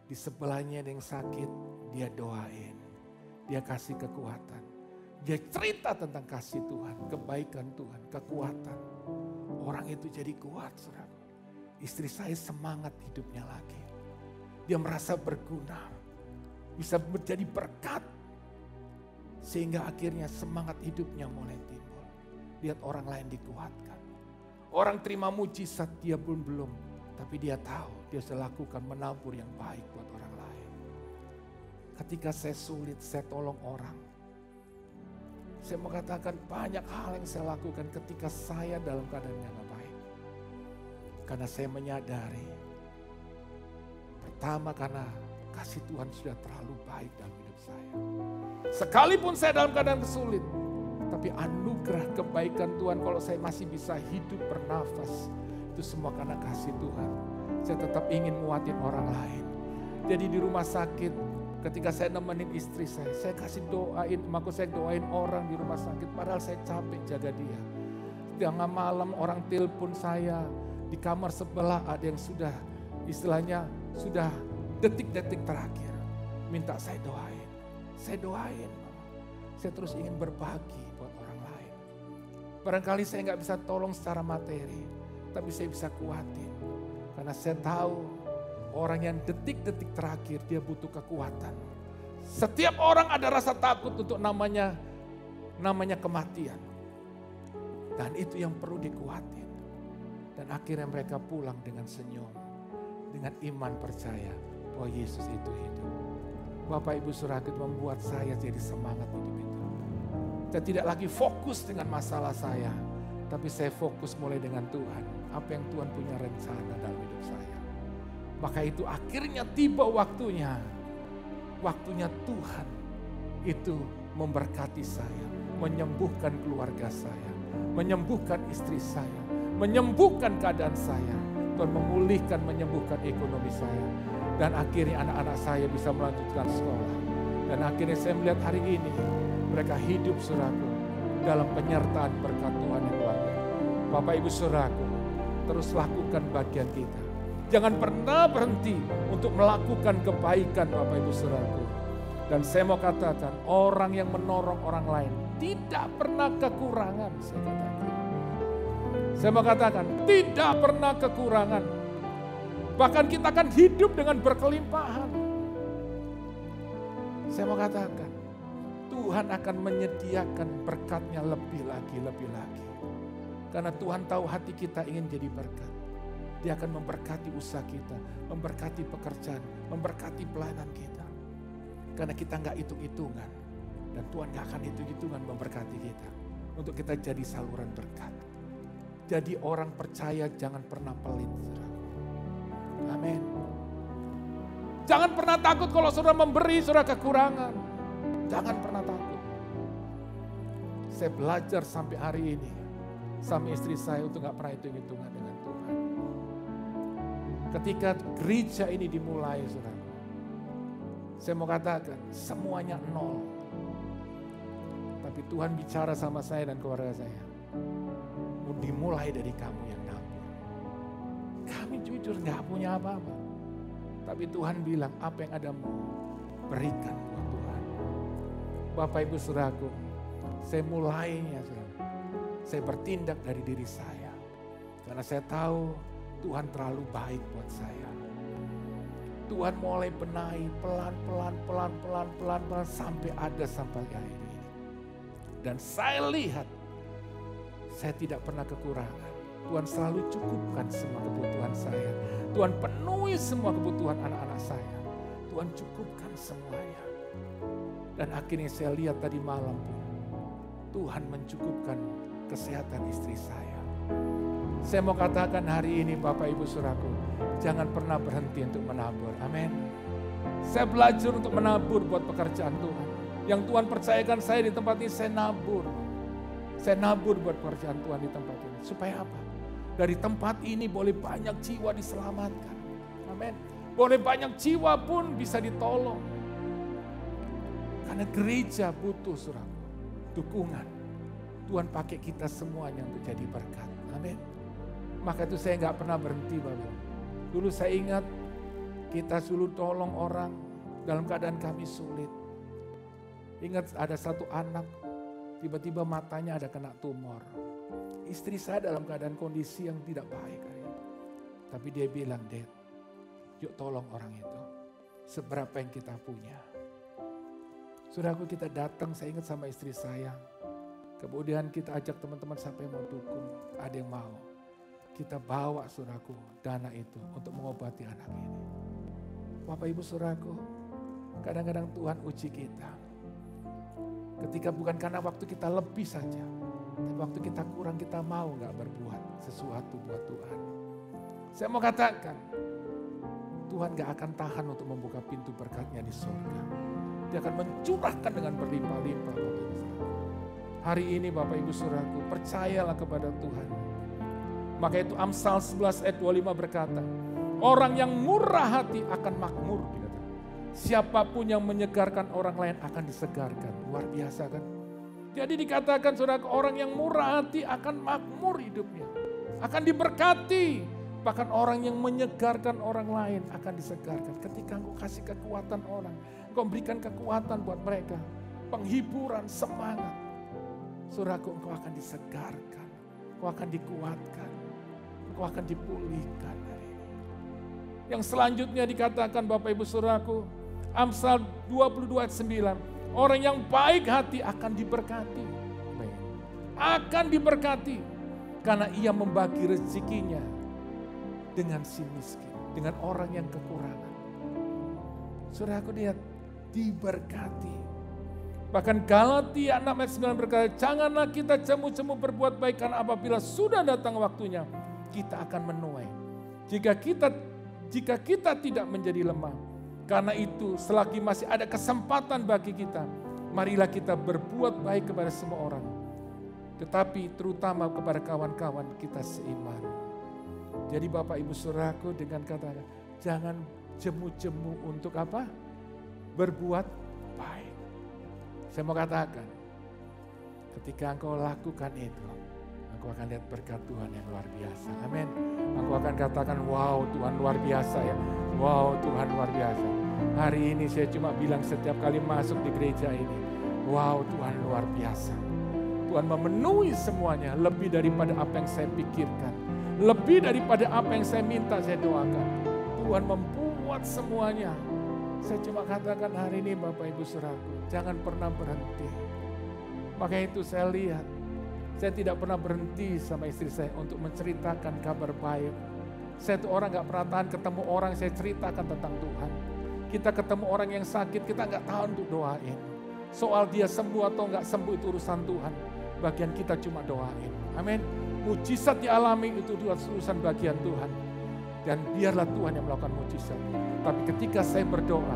Di sebelahnya ada yang sakit, dia doain. Dia kasih kekuatan. Dia cerita tentang kasih Tuhan, kebaikan Tuhan, kekuatan. Orang itu jadi kuat Saudaraku. Istri saya semangat hidupnya lagi. Dia merasa berguna. Bisa menjadi berkat. Sehingga akhirnya semangat hidupnya mulai timbul. lihat orang lain dikuatkan. Orang terima mujizat, dia pun belum. Tapi dia tahu, dia sudah lakukan menabur yang baik buat orang lain. Ketika saya sulit, saya tolong orang. Saya mau katakan banyak hal yang saya lakukan ketika saya dalam keadaan yang gak baik. Karena saya menyadari, pertama karena kasih Tuhan sudah terlalu baik dalam hidup saya. Sekalipun saya dalam keadaan sulit, tapi anugerah kebaikan Tuhan kalau saya masih bisa hidup bernafas, itu semua karena kasih Tuhan. Saya tetap ingin nguatin orang lain. Jadi di rumah sakit, ketika saya nemenin istri saya kasih doain, maka saya doain orang di rumah sakit, padahal saya capek jaga dia. Tengah malam orang telepon saya, di kamar sebelah ada yang sudah istilahnya sudah detik-detik terakhir. Minta saya doain. Saya doain. Saya terus ingin berbagi buat orang lain. Barangkali saya nggak bisa tolong secara materi, tapi saya bisa kuatin. Karena saya tahu orang yang detik-detik terakhir dia butuh kekuatan. Setiap orang ada rasa takut untuk namanya kematian. Dan itu yang perlu dikuatin. Dan akhirnya mereka pulang dengan senyum. Dengan iman percaya bahwa Yesus itu hidup. Bapak Ibu Saudara, membuat saya jadi semangat hidup itu. Saya tidak lagi fokus dengan masalah saya. Tapi saya fokus mulai dengan Tuhan. Apa yang Tuhan punya rencana dalam hidup saya. Maka itu akhirnya tiba waktunya. Waktunya Tuhan itu memberkati saya. Menyembuhkan keluarga saya. Menyembuhkan istri saya. Menyembuhkan keadaan saya. Tuhan memulihkan, menyembuhkan ekonomi saya. Dan akhirnya anak-anak saya bisa melanjutkan sekolah. Dan akhirnya saya melihat hari ini mereka hidup saudaraku dalam penyertaan berkat Tuhan yang luar biasa. Bapak Ibu saudaraku, terus lakukan bagian kita. Jangan pernah berhenti untuk melakukan kebaikan Bapak Ibu saudaraku. Dan saya mau katakan, orang yang menolong orang lain tidak pernah kekurangan. Saya mau katakan, tidak pernah kekurangan. Bahkan kita akan hidup dengan berkelimpahan. Saya mau katakan, Tuhan akan menyediakan berkatnya lebih lagi, lebih lagi. Karena Tuhan tahu hati kita ingin jadi berkat. Dia akan memberkati usaha kita, memberkati pekerjaan, memberkati pelayanan kita. Karena kita nggak hitung-hitungan. Dan Tuhan nggak akan hitung-hitungan memberkati kita. Untuk kita jadi saluran berkat. Jadi orang percaya jangan pernah pelit. Amin. Jangan pernah takut kalau saudara memberi, saudara kekurangan. Jangan pernah takut. Saya belajar sampai hari ini. Sama istri saya untuk gak pernah hitung-hitungan dengan Tuhan. Ketika gereja ini dimulai, saudara. Saya mau katakan, semuanya nol. Tapi Tuhan bicara sama saya dan keluarga saya. Mau dimulai dari kamu yang nabur. Kami jujur gak punya apa-apa. Tapi Tuhan bilang, apa yang ada mau berikan buat Tuhan. Bapak Ibu saudaraku, saya mulainya, saudara. Saya bertindak dari diri saya. Karena saya tahu Tuhan terlalu baik buat saya. Tuhan mulai benahi pelan-pelan sampai ada sampai hari ini. Dan saya lihat, saya tidak pernah kekurangan. Tuhan selalu cukupkan semua kebutuhan saya. Tuhan penuhi semua kebutuhan anak-anak saya. Tuhan cukupkan semuanya. Dan akhirnya saya lihat tadi malam pun, Tuhan mencukupkan kesehatan istri saya. Saya mau katakan hari ini Bapak Ibu Saudaraku, jangan pernah berhenti untuk menabur. Amin. Saya belajar untuk menabur buat pekerjaan Tuhan. Yang Tuhan percayakan saya di tempat ini, saya nabur. Saya nabur buat pekerjaan Tuhan di tempat ini. Supaya apa? Dari tempat ini boleh banyak jiwa diselamatkan. Amin. Boleh banyak jiwa pun bisa ditolong. Karena gereja butuh saudara, dukungan. Tuhan pakai kita semuanya untuk jadi berkat. Amin. Maka itu saya nggak pernah berhenti Bapak. Dulu saya ingat kita selalu tolong orang dalam keadaan kami sulit. Ingat ada satu anak tiba-tiba matanya ada kena tumor. Istri saya dalam keadaan kondisi yang tidak baik. Tapi dia bilang, Dad, yuk tolong orang itu. Seberapa yang kita punya. Saudaraku, kita datang, saya ingat sama istri saya. Kemudian kita ajak teman-teman sampai mau dukung, ada yang mau. Kita bawa saudaraku dana itu untuk mengobati anak ini. Bapak Ibu saudaraku, kadang-kadang Tuhan uji kita. Ketika bukan karena waktu kita lebih saja, tapi waktu kita kurang kita mau gak berbuat sesuatu buat Tuhan. Saya mau katakan, Tuhan gak akan tahan untuk membuka pintu berkat-Nya di surga. Dia akan mencurahkan dengan berlimpah-limpah Bapak Ibu saudaraku. Hari ini Bapak Ibu saudaraku, percayalah kepada Tuhan. Maka itu Amsal 11 ayat 25 berkata, orang yang murah hati akan makmur. Siapapun yang menyegarkan orang lain akan disegarkan. Luar biasa kan? Jadi dikatakan saudara, orang yang murah hati akan makmur hidupnya. Akan diberkati. Bahkan orang yang menyegarkan orang lain akan disegarkan. Ketika engkau kasih kekuatan orang, engkau berikan kekuatan buat mereka. Penghiburan, semangat. Saudaraku, engkau akan disegarkan. Engkau akan dikuatkan. Engkau akan dipulihkan hari ini. Yang selanjutnya dikatakan Bapak Ibu saudaraku, Amsal 22 ayat 9. Orang yang baik hati akan diberkati. Akan diberkati. Karena ia membagi rezekinya dengan si miskin. Dengan orang yang kekurangan. Saudaraku lihat, diberkati. Bahkan Galatia 6 ayat 9 berkata, janganlah kita cemu-cemu berbuat baik, karena apabila sudah datang waktunya, kita akan menuai. Jika kita tidak menjadi lemah. Karena itu selagi masih ada kesempatan bagi kita, marilah kita berbuat baik kepada semua orang. Tetapi terutama kepada kawan-kawan kita seiman. Jadi Bapak Ibu saudaraku, dengan kata, jangan jemu-jemu untuk apa? Berbuat baik. Saya mau katakan, ketika engkau lakukan itu, engkau akan lihat berkat Tuhan yang luar biasa. Amin. Engkau akan katakan, wow Tuhan luar biasa ya. Wow Tuhan luar biasa. Hari ini saya cuma bilang setiap kali masuk di gereja ini, wow Tuhan luar biasa. Tuhan memenuhi semuanya lebih daripada apa yang saya pikirkan. Lebih daripada apa yang saya minta, saya doakan. Tuhan membuat semuanya. Saya cuma katakan hari ini Bapak Ibu saudaraku, jangan pernah berhenti. Makanya itu saya lihat, saya tidak pernah berhenti sama istri saya untuk menceritakan kabar baik. Saya tuh orang gak pernah tahan ketemu orang, saya ceritakan tentang Tuhan. Kita ketemu orang yang sakit, kita gak tahan untuk doain. Soal dia sembuh atau gak sembuh itu urusan Tuhan. Bagian kita cuma doain. Amin. Mujizat dialami itu urusan bagian Tuhan. Dan biarlah Tuhan yang melakukan mujizat. Tapi ketika saya berdoa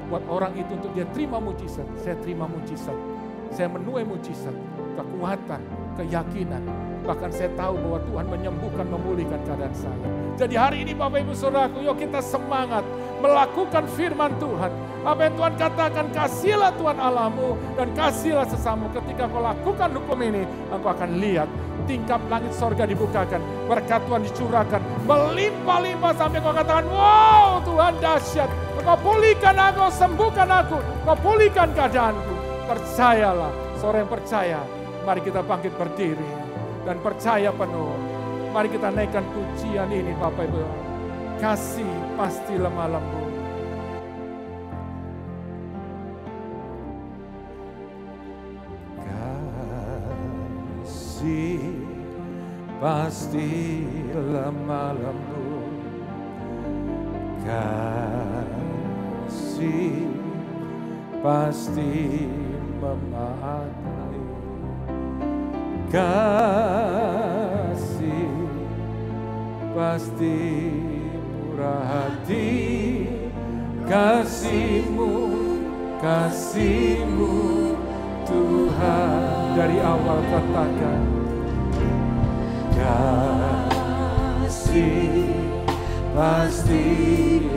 buat orang itu untuk dia terima mujizat, saya terima mujizat. Saya menuai mujizat, kekuatan, keyakinan. Bahkan saya tahu bahwa Tuhan menyembuhkan, memulihkan keadaan saya. Jadi hari ini Bapak Ibu saudaraku, yuk kita semangat melakukan firman Tuhan. Apa yang Tuhan katakan, kasihlah Tuhan Allahmu dan kasihlah sesamamu. Ketika kau lakukan hukum ini, engkau akan lihat tingkap langit sorga dibukakan, berkat Tuhan dicurahkan, melimpah-limpah sampai kau katakan, wow Tuhan dahsyat. Kau pulihkan aku, sembuhkan aku, kau pulihkan keadaanku. Percayalah, seorang yang percaya, mari kita bangkit berdiri dan percaya penuh. Mari kita naikkan pujian ini Bapak Ibu. Kasih pasti lemah lembut. Kasih pasti lemah lembut. Kasih pasti memaafkan. Kasih pasti murah hati. Kasih-Mu, kasih-Mu Tuhan. Dari awal katakan, kasih pasti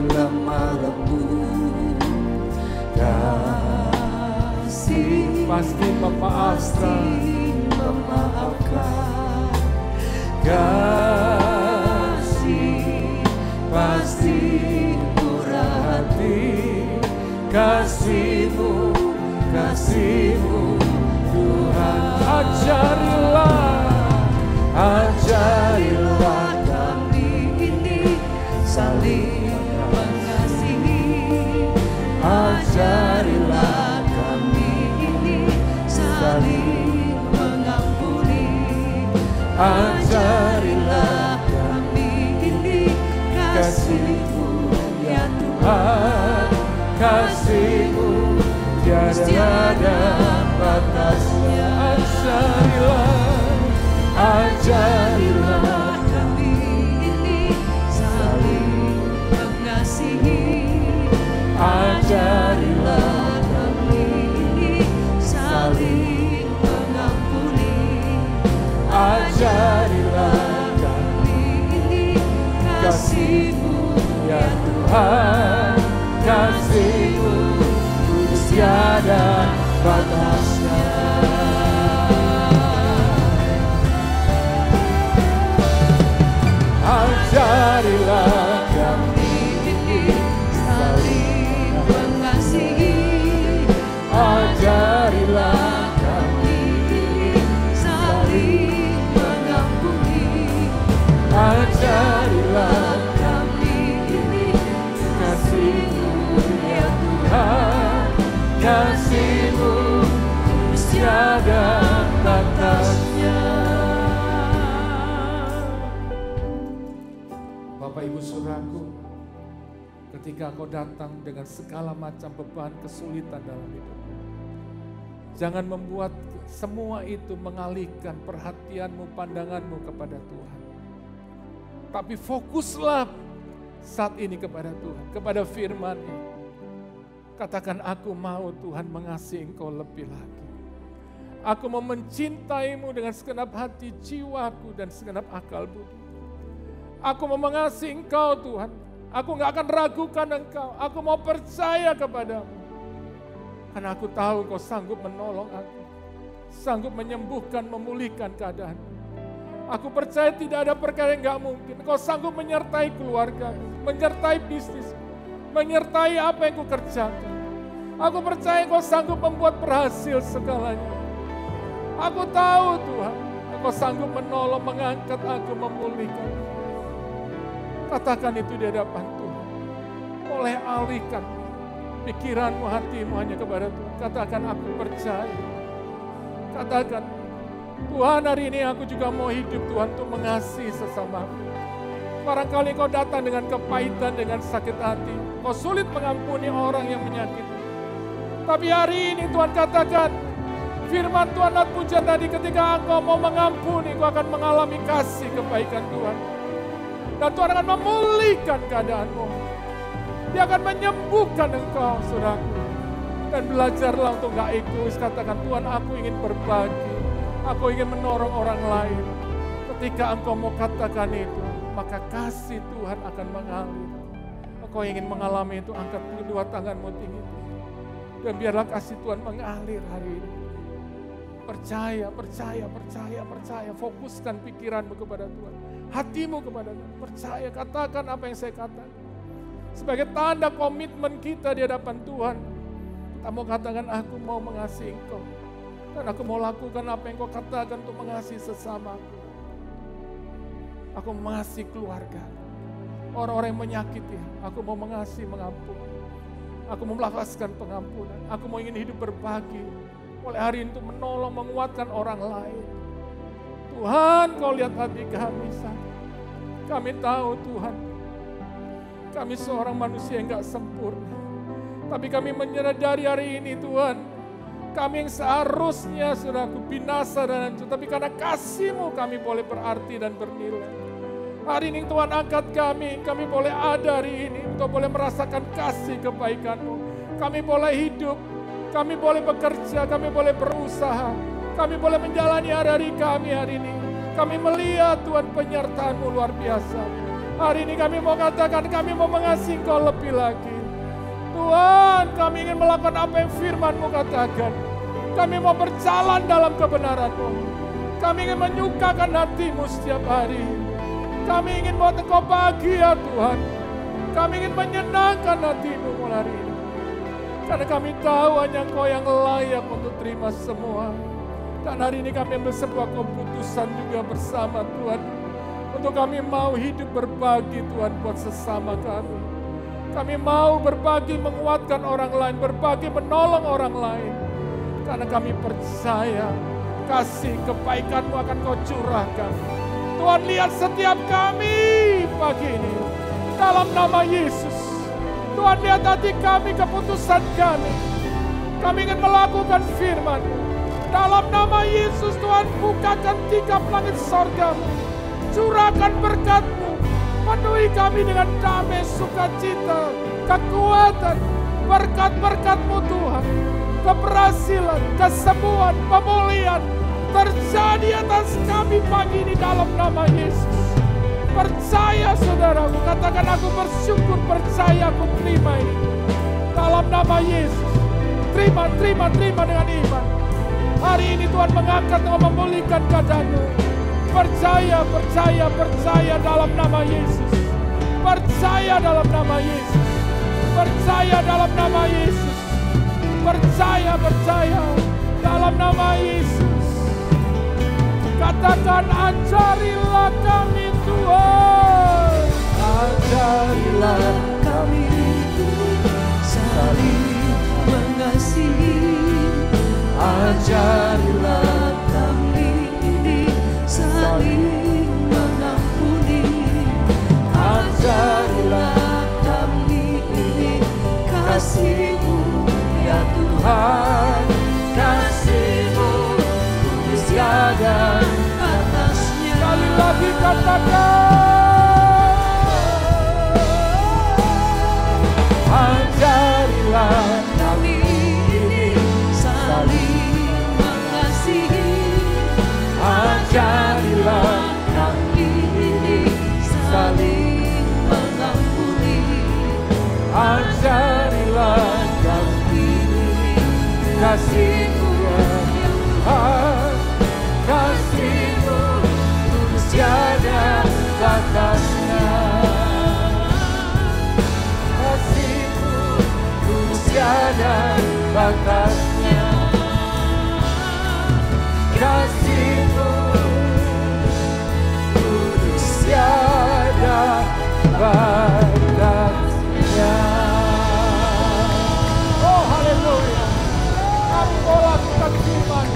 lemah lembut. Kasih pasti memaafkan. Kasih pasti murah hati. Kasih-Mu, kasih-Mu Tuhan. Ajarilah kami ini saling mengasihi. Ajarilah kami ini saling mengasihi. batasnya. Ajarilah kami ini saling mengasihi. Ajarilah kami ini saling mengampuni. Ajarilah kami ini kasih-Mu ya Tuhan, kasih-Mu tiada batasnya. Ajarilah kami ini saling mengasihi. Ajarilah kami ini saling mengampuni. Ajarilah kami ini kasih-Mu ya Tuhan, kasih-Mu tiada batasnya. Bapak Ibu Saudaraku, ketika Engkau datang dengan segala macam beban kesulitan dalam hidupmu, jangan membuat semua itu mengalihkan perhatianmu, pandanganmu kepada Tuhan. Tapi fokuslah saat ini kepada Tuhan, kepada firman-Nya. Katakan, aku mau Tuhan mengasihi Engkau lebih lagi. Aku mau mencintaimu dengan segenap hati, jiwaku, dan segenap akal budi. Aku mau mengasihi Engkau Tuhan. Aku gak akan ragukan Engkau. Aku mau percaya kepadamu. Karena aku tahu Engkau sanggup menolong aku. Sanggup menyembuhkan, memulihkan keadaan. Aku percaya tidak ada perkara yang gak mungkin. Engkau sanggup menyertai keluargaku, menyertai bisnis, menyertai apa yang Kau kerjakan. Aku percaya Engkau sanggup membuat berhasil segalanya. Aku tahu Tuhan, Engkau sanggup menolong, mengangkat aku, memulihkan. Katakan itu di hadapan Tuhan. Mulai alihkan pikiranmu, hatimu hanya kepada Tuhan. Katakan, aku percaya. Katakan, Tuhan, hari ini aku juga mau hidup Tuhan untuk mengasihi sesamaku. Barangkali Kau datang dengan kepahitan, dengan sakit hati. Kau sulit mengampuni orang yang menyakiti. Tapi hari ini Tuhan katakan, firman Tuhan puja tadi, ketika Engkau mau mengampuni, Engkau akan mengalami kasih kebaikan Tuhan. Dan Tuhan akan memulihkan keadaanmu. Dia akan menyembuhkan engkau, saudaraku. Dan belajarlah untuk gak egois. Katakan, Tuhan, aku ingin berbagi. Aku ingin menolong orang lain. Ketika engkau mau katakan itu, maka kasih Tuhan akan mengalir. Engkau ingin mengalami itu, angkat kedua tanganmu tinggi. Dan biarlah kasih Tuhan mengalir hari ini. Percaya, percaya, percaya, percaya. Fokuskan pikiranmu kepada Tuhan. Hatimu kepada Tuhan. Percaya, katakan apa yang saya katakan. Sebagai tanda komitmen kita di hadapan Tuhan. Kita mau katakan, aku mau mengasihi Engkau. Dan aku mau lakukan apa yang Kau katakan untuk mengasihi sesamaku. Aku mengasihi keluarga. Orang-orang yang menyakiti, aku mau mengasihi, mengampuni. Aku mau melafazkan pengampunan. Aku mau ingin hidup berbagi. Mulai hari ini untuk menolong, menguatkan orang lain. Tuhan, Kau lihat hati kami saat. Kami tahu Tuhan, kami seorang manusia yang gak sempurna. Tapi kami menyadari hari ini Tuhan, kami yang seharusnya saudaraku binasa dan hancur. Tapi karena kasih-Mu kami boleh berarti dan bernilai. Hari ini Tuhan angkat kami boleh ada hari ini. Untuk boleh merasakan kasih kebaikan-Mu. Kami boleh hidup, kami boleh bekerja, kami boleh berusaha. Kami boleh menjalani hari-hari kami hari ini. Kami melihat Tuhan penyertaan-Mu luar biasa. Hari ini kami mau katakan, kami mau mengasihi Engkau lebih lagi. Tuhan, kami ingin melakukan apa yang firman-Mu katakan. Kami mau berjalan dalam kebenaran-Mu. Kami ingin menyukakan hati-Mu setiap hari. Kami ingin buat Engkau bahagia Tuhan. Kami ingin menyenangkan hati-Mu mulai hari ini. Karena kami tahu hanya Engkau yang layak untuk terima semua. Dan hari ini kami ambil sebuah keputusan juga bersama Tuhan. Untuk kami mau hidup berbagi Tuhan buat sesama kami. Kami mau berbagi menguatkan orang lain, berbagi menolong orang lain. Karena kami percaya kasih kebaikan-Mu akan Kau curahkan. Tuhan, lihat setiap kami pagi ini. Dalam nama Yesus. Tuhan, lihat hati kami, keputusan kami. Kami ingin melakukan firman-Mu. Dalam nama Yesus Tuhan, bukakan tingkap langit sorgamu. Curahkan berkat-Mu. Penuhi kami dengan damai, sukacita, kekuatan, berkat-berkat-Mu Tuhan. Keberhasilan, kesembuhan, pemulihan terjadi atas kami pagi ini dalam nama Yesus. Percaya saudaraku, katakan aku bersyukur, percaya aku terima ini. Dalam nama Yesus. Terima dengan iman. Hari ini Tuhan mengangkat dan memulihkan keadaanmu. Percaya dalam nama Yesus. Percaya dalam nama Yesus. Percaya dalam nama Yesus. Percaya dalam nama Yesus. Katakan ajarilah kami Tuhan. Ajarilah kami saling mengasihi. Ajarilah kami ini saling mengampuni. Ajarilah kami ini kasih-Mu ya Tuhan. Kasih-Mu tulus tiada batasnya. Sekali lagi katakan. Ajarilah kami ini saling mengasihi. Ajarilah kami ini saling mengampuni. Ajarilah kami ini kasih-Mu ya Tuhan. Kasih-Mu tulus tiada batasnya. Tiada batasnya. Kasih-Mu tulus tiada batasnya. Oh haleluya. Kami mau lakukan firman.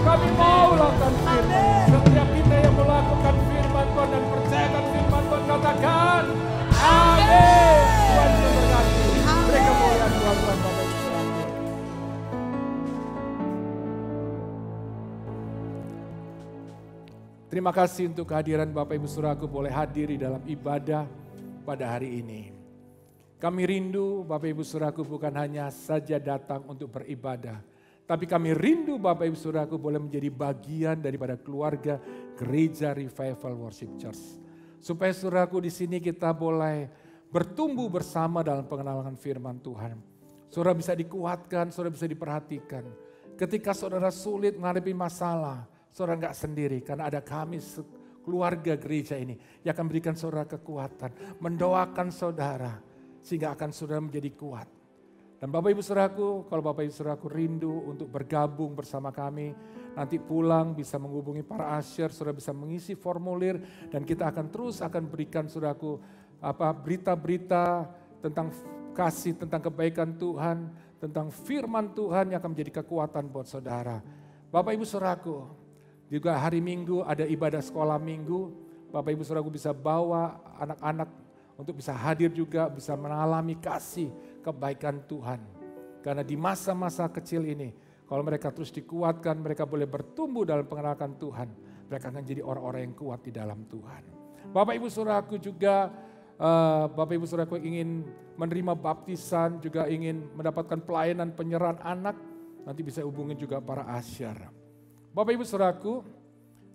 Kami mau lakukan firman. Setiap kita yang melakukan firman Tuhan dan percayakan firman Tuhan, katakan amin. Tuhan memberkati. Beri kemuliaan Tuhan Bapak Ibu Saudara. Terima kasih untuk kehadiran Bapak Ibu Saudaraku boleh hadiri dalam ibadah pada hari ini. Kami rindu Bapak Ibu Saudaraku bukan hanya saja datang untuk beribadah, tapi kami rindu Bapak Ibu Saudaraku boleh menjadi bagian daripada keluarga Gereja Revival Worship Church. Supaya saudaraku di sini kita boleh bertumbuh bersama dalam pengenalan firman Tuhan. Saudara bisa dikuatkan, saudara bisa diperhatikan. Ketika saudara sulit menghadapi masalah, saudara enggak sendiri karena ada kami keluarga gereja ini yang akan berikan saudara kekuatan, mendoakan saudara sehingga akan saudara menjadi kuat. Dan Bapak Ibu Saudaraku, kalau Bapak Ibu Saudaraku rindu untuk bergabung bersama kami, nanti pulang bisa menghubungi para usher, saudara bisa mengisi formulir dan kita akan terus berikan saudaraku berita-berita tentang kasih, tentang kebaikan Tuhan, tentang firman Tuhan yang akan menjadi kekuatan buat saudara. Bapak Ibu Saudaraku, juga hari Minggu ada ibadah sekolah Minggu. Bapak Ibu Saudaraku bisa bawa anak-anak untuk bisa hadir juga, bisa mengalami kasih kebaikan Tuhan. Karena di masa-masa kecil ini, kalau mereka terus dikuatkan, mereka boleh bertumbuh dalam pengenalan Tuhan. Mereka akan jadi orang-orang yang kuat di dalam Tuhan. Bapak Ibu Saudaraku juga, Bapak Ibu Saudaraku ingin menerima baptisan, juga ingin mendapatkan pelayanan penyerahan anak, nanti bisa hubungi juga para asyar. Bapak Ibu Saudaraku,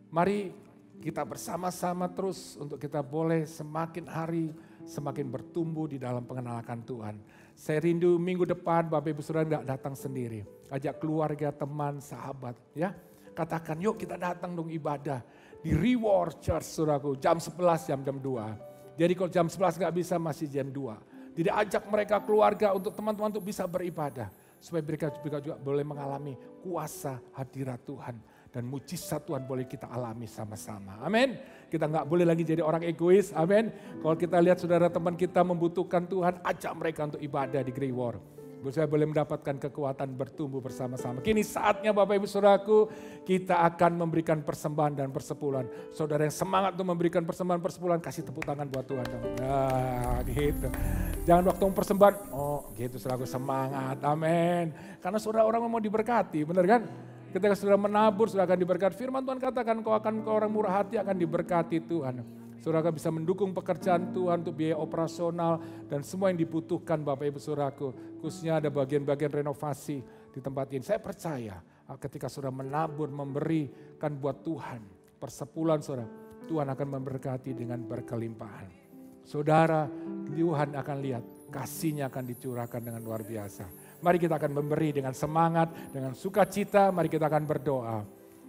mari kita bersama-sama terus untuk kita boleh semakin hari semakin bertumbuh di dalam pengenalan Tuhan. Saya rindu minggu depan Bapak Ibu Saudara enggak datang sendiri. Ajak keluarga, teman, sahabat ya. Katakan yuk kita datang dong ibadah di Reward Church Saudaraku. Jam 11, jam 2. Jadi kalau jam 11 enggak bisa masih jam 2. Jadi ajak mereka keluarga untuk teman-teman untuk bisa beribadah. Supaya mereka juga boleh mengalami kuasa hadirat Tuhan. Dan mujizat Tuhan boleh kita alami sama-sama. Amin. Kita nggak boleh lagi jadi orang egois. Amin. Kalau kita lihat saudara teman kita membutuhkan Tuhan, ajak mereka untuk ibadah di Grey War. Saya boleh mendapatkan kekuatan bertumbuh bersama-sama. Kini saatnya Bapak Ibu Saudaraku, kita akan memberikan persembahan dan persepuluhan. Saudara yang semangat untuk memberikan persembahan persepuluhan, kasih tepuk tangan buat Tuhan. Nah gitu. Jangan waktu persembahan, oh gitu saudaraku semangat, amin. Karena saudara orang mau diberkati, benar kan? Ketika saudara menabur, saudara akan diberkati. Firman Tuhan katakan kau orang murah hati akan diberkati Tuhan. Saudara akan bisa mendukung pekerjaan Tuhan untuk biaya operasional dan semua yang dibutuhkan Bapak Ibu Saudaraku. Khususnya ada bagian-bagian renovasi di tempat ini. Saya percaya ketika saudara menabur, memberikan buat Tuhan. Persepuluhan saudara, Tuhan akan memberkati dengan berkelimpahan. Saudara, Tuhan akan lihat kasih-Nya akan dicurahkan dengan luar biasa. Mari kita akan memberi dengan semangat, dengan sukacita, mari kita akan berdoa.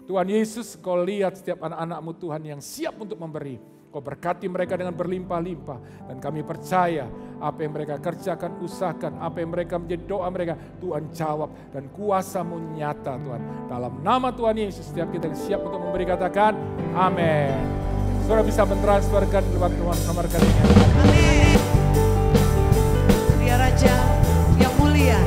Tuhan Yesus, kau lihat setiap anak-anak-Mu Tuhan yang siap untuk memberi. Kau berkati mereka dengan berlimpah-limpah. Dan kami percaya apa yang mereka kerjakan, usahakan, apa yang mereka menjadi doa mereka, Tuhan jawab dan kuasa-Mu nyata Tuhan. Dalam nama Tuhan Yesus, setiap kita yang siap untuk memberi katakan, amin. Saudara bisa mentransferkan lewat nomor rekeningnya. Amin. Dia Raja yang mulia.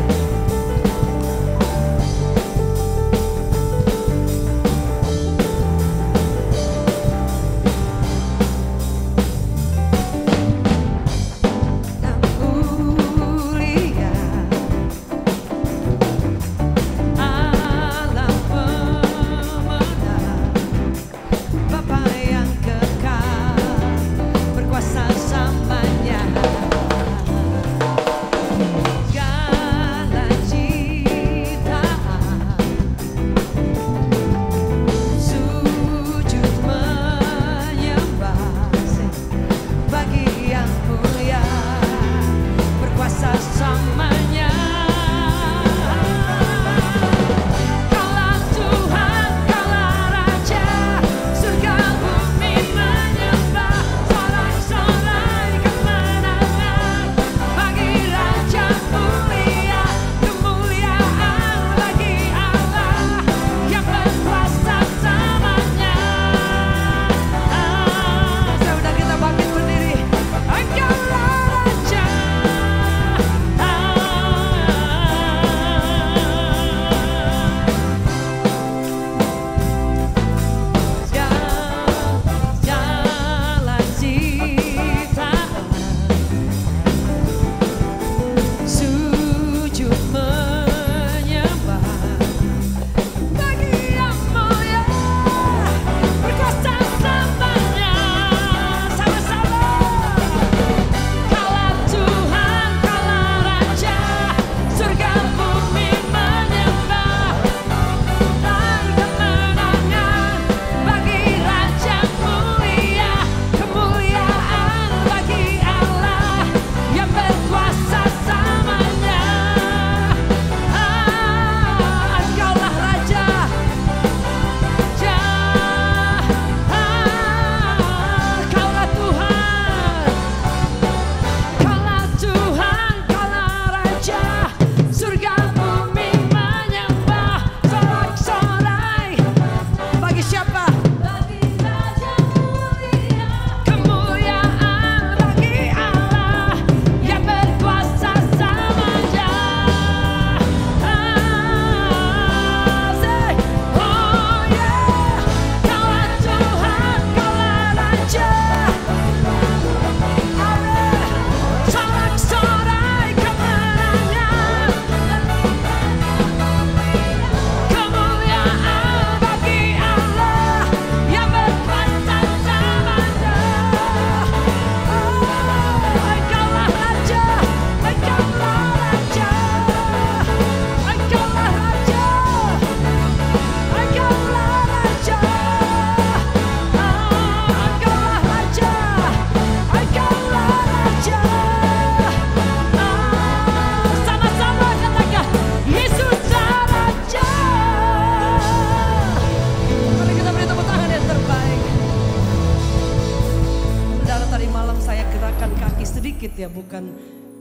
Ya, bukan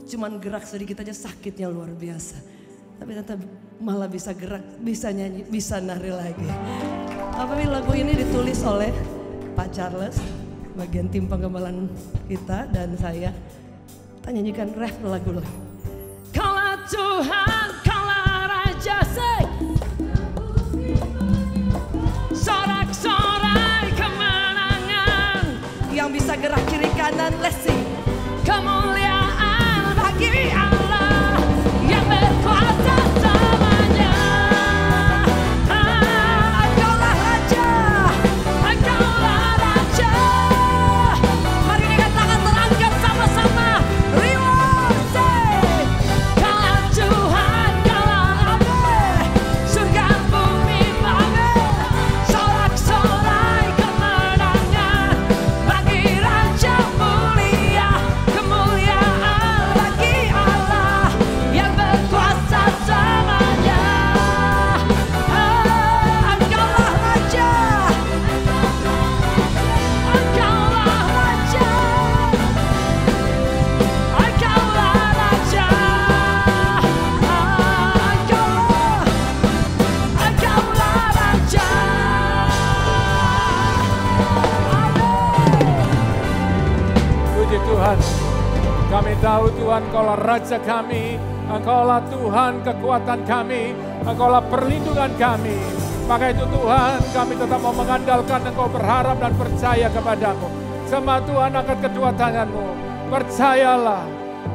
cuman gerak sedikit aja sakitnya luar biasa. Tapi ternyata malah bisa gerak, bisa nyanyi, bisa nari lagi. Apabila lagu ini ditulis oleh Pak Charles, bagian tim penggembalaan kita dan saya. Kita nyanyikan ref lagu lo. Kaulah Tuhan, kaulah Raja, sorak-sorai kemenangan. Yang bisa gerak kiri kanan, let's sing. Kemuliaan bagi Allah yang berkuasa selamanya. kasih Tuhan. Kami tahu Tuhan Engkaulah Raja kami, Engkaulah Tuhan kekuatan kami, Engkaulah perlindungan kami. Maka itu Tuhan kami tetap mau mengandalkan Engkau, berharap dan percaya kepadamu. Jemaat Tuhan angkat kedua tanganmu, percayalah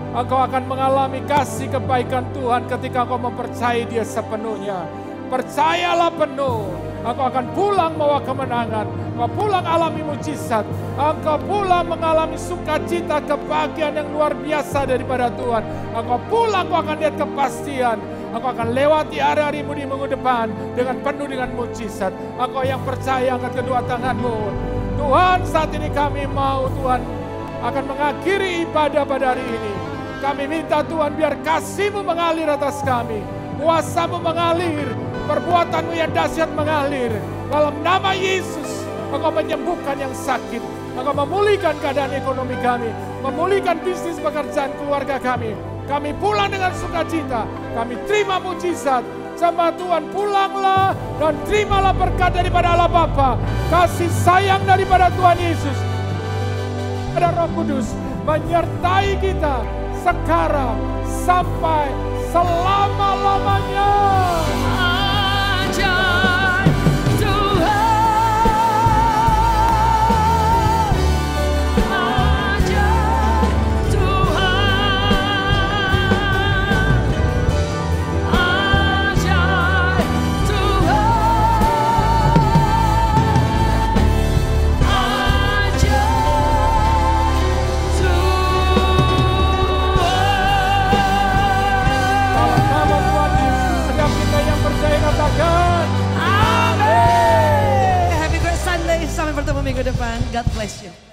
Engkau akan mengalami kasih kebaikan Tuhan ketika Engkau mempercayai Dia sepenuhnya. Percayalah penuh, Engkau akan pulang membawa kemenangan, Engkau pulang alami mujizat, Engkau pulang mengalami sukacita, kebahagiaan yang luar biasa daripada Tuhan. Engkau pulang, Engkau akan lihat kepastian, Engkau akan lewati hari-harimu di minggu depan dengan penuh dengan mujizat. Engkau yang percaya, angkat kedua tanganmu. Tuhan, saat ini kami mau Tuhan akan mengakhiri ibadah pada hari ini. Kami minta Tuhan biar kasih-Mu mengalir atas kami, kuasa-Mu mengalir, perbuatan-Mu yang dahsyat mengalir. Dalam nama Yesus, Engkau menyembuhkan yang sakit, Engkau memulihkan keadaan ekonomi kami, memulihkan bisnis pekerjaan keluarga kami. Kami pulang dengan sukacita, kami terima mujizat. Sama Tuhan, pulanglah dan terimalah berkat daripada Allah Bapa, kasih sayang daripada Tuhan Yesus, ada Roh Kudus menyertai kita sekarang sampai selama-lamanya. Ajaib Tuhan, ajaib Tuhan, ajaib Tuhan, ajaib Katakan amin. Happy Great Sunday. Sampai bertemu minggu depan. God bless you.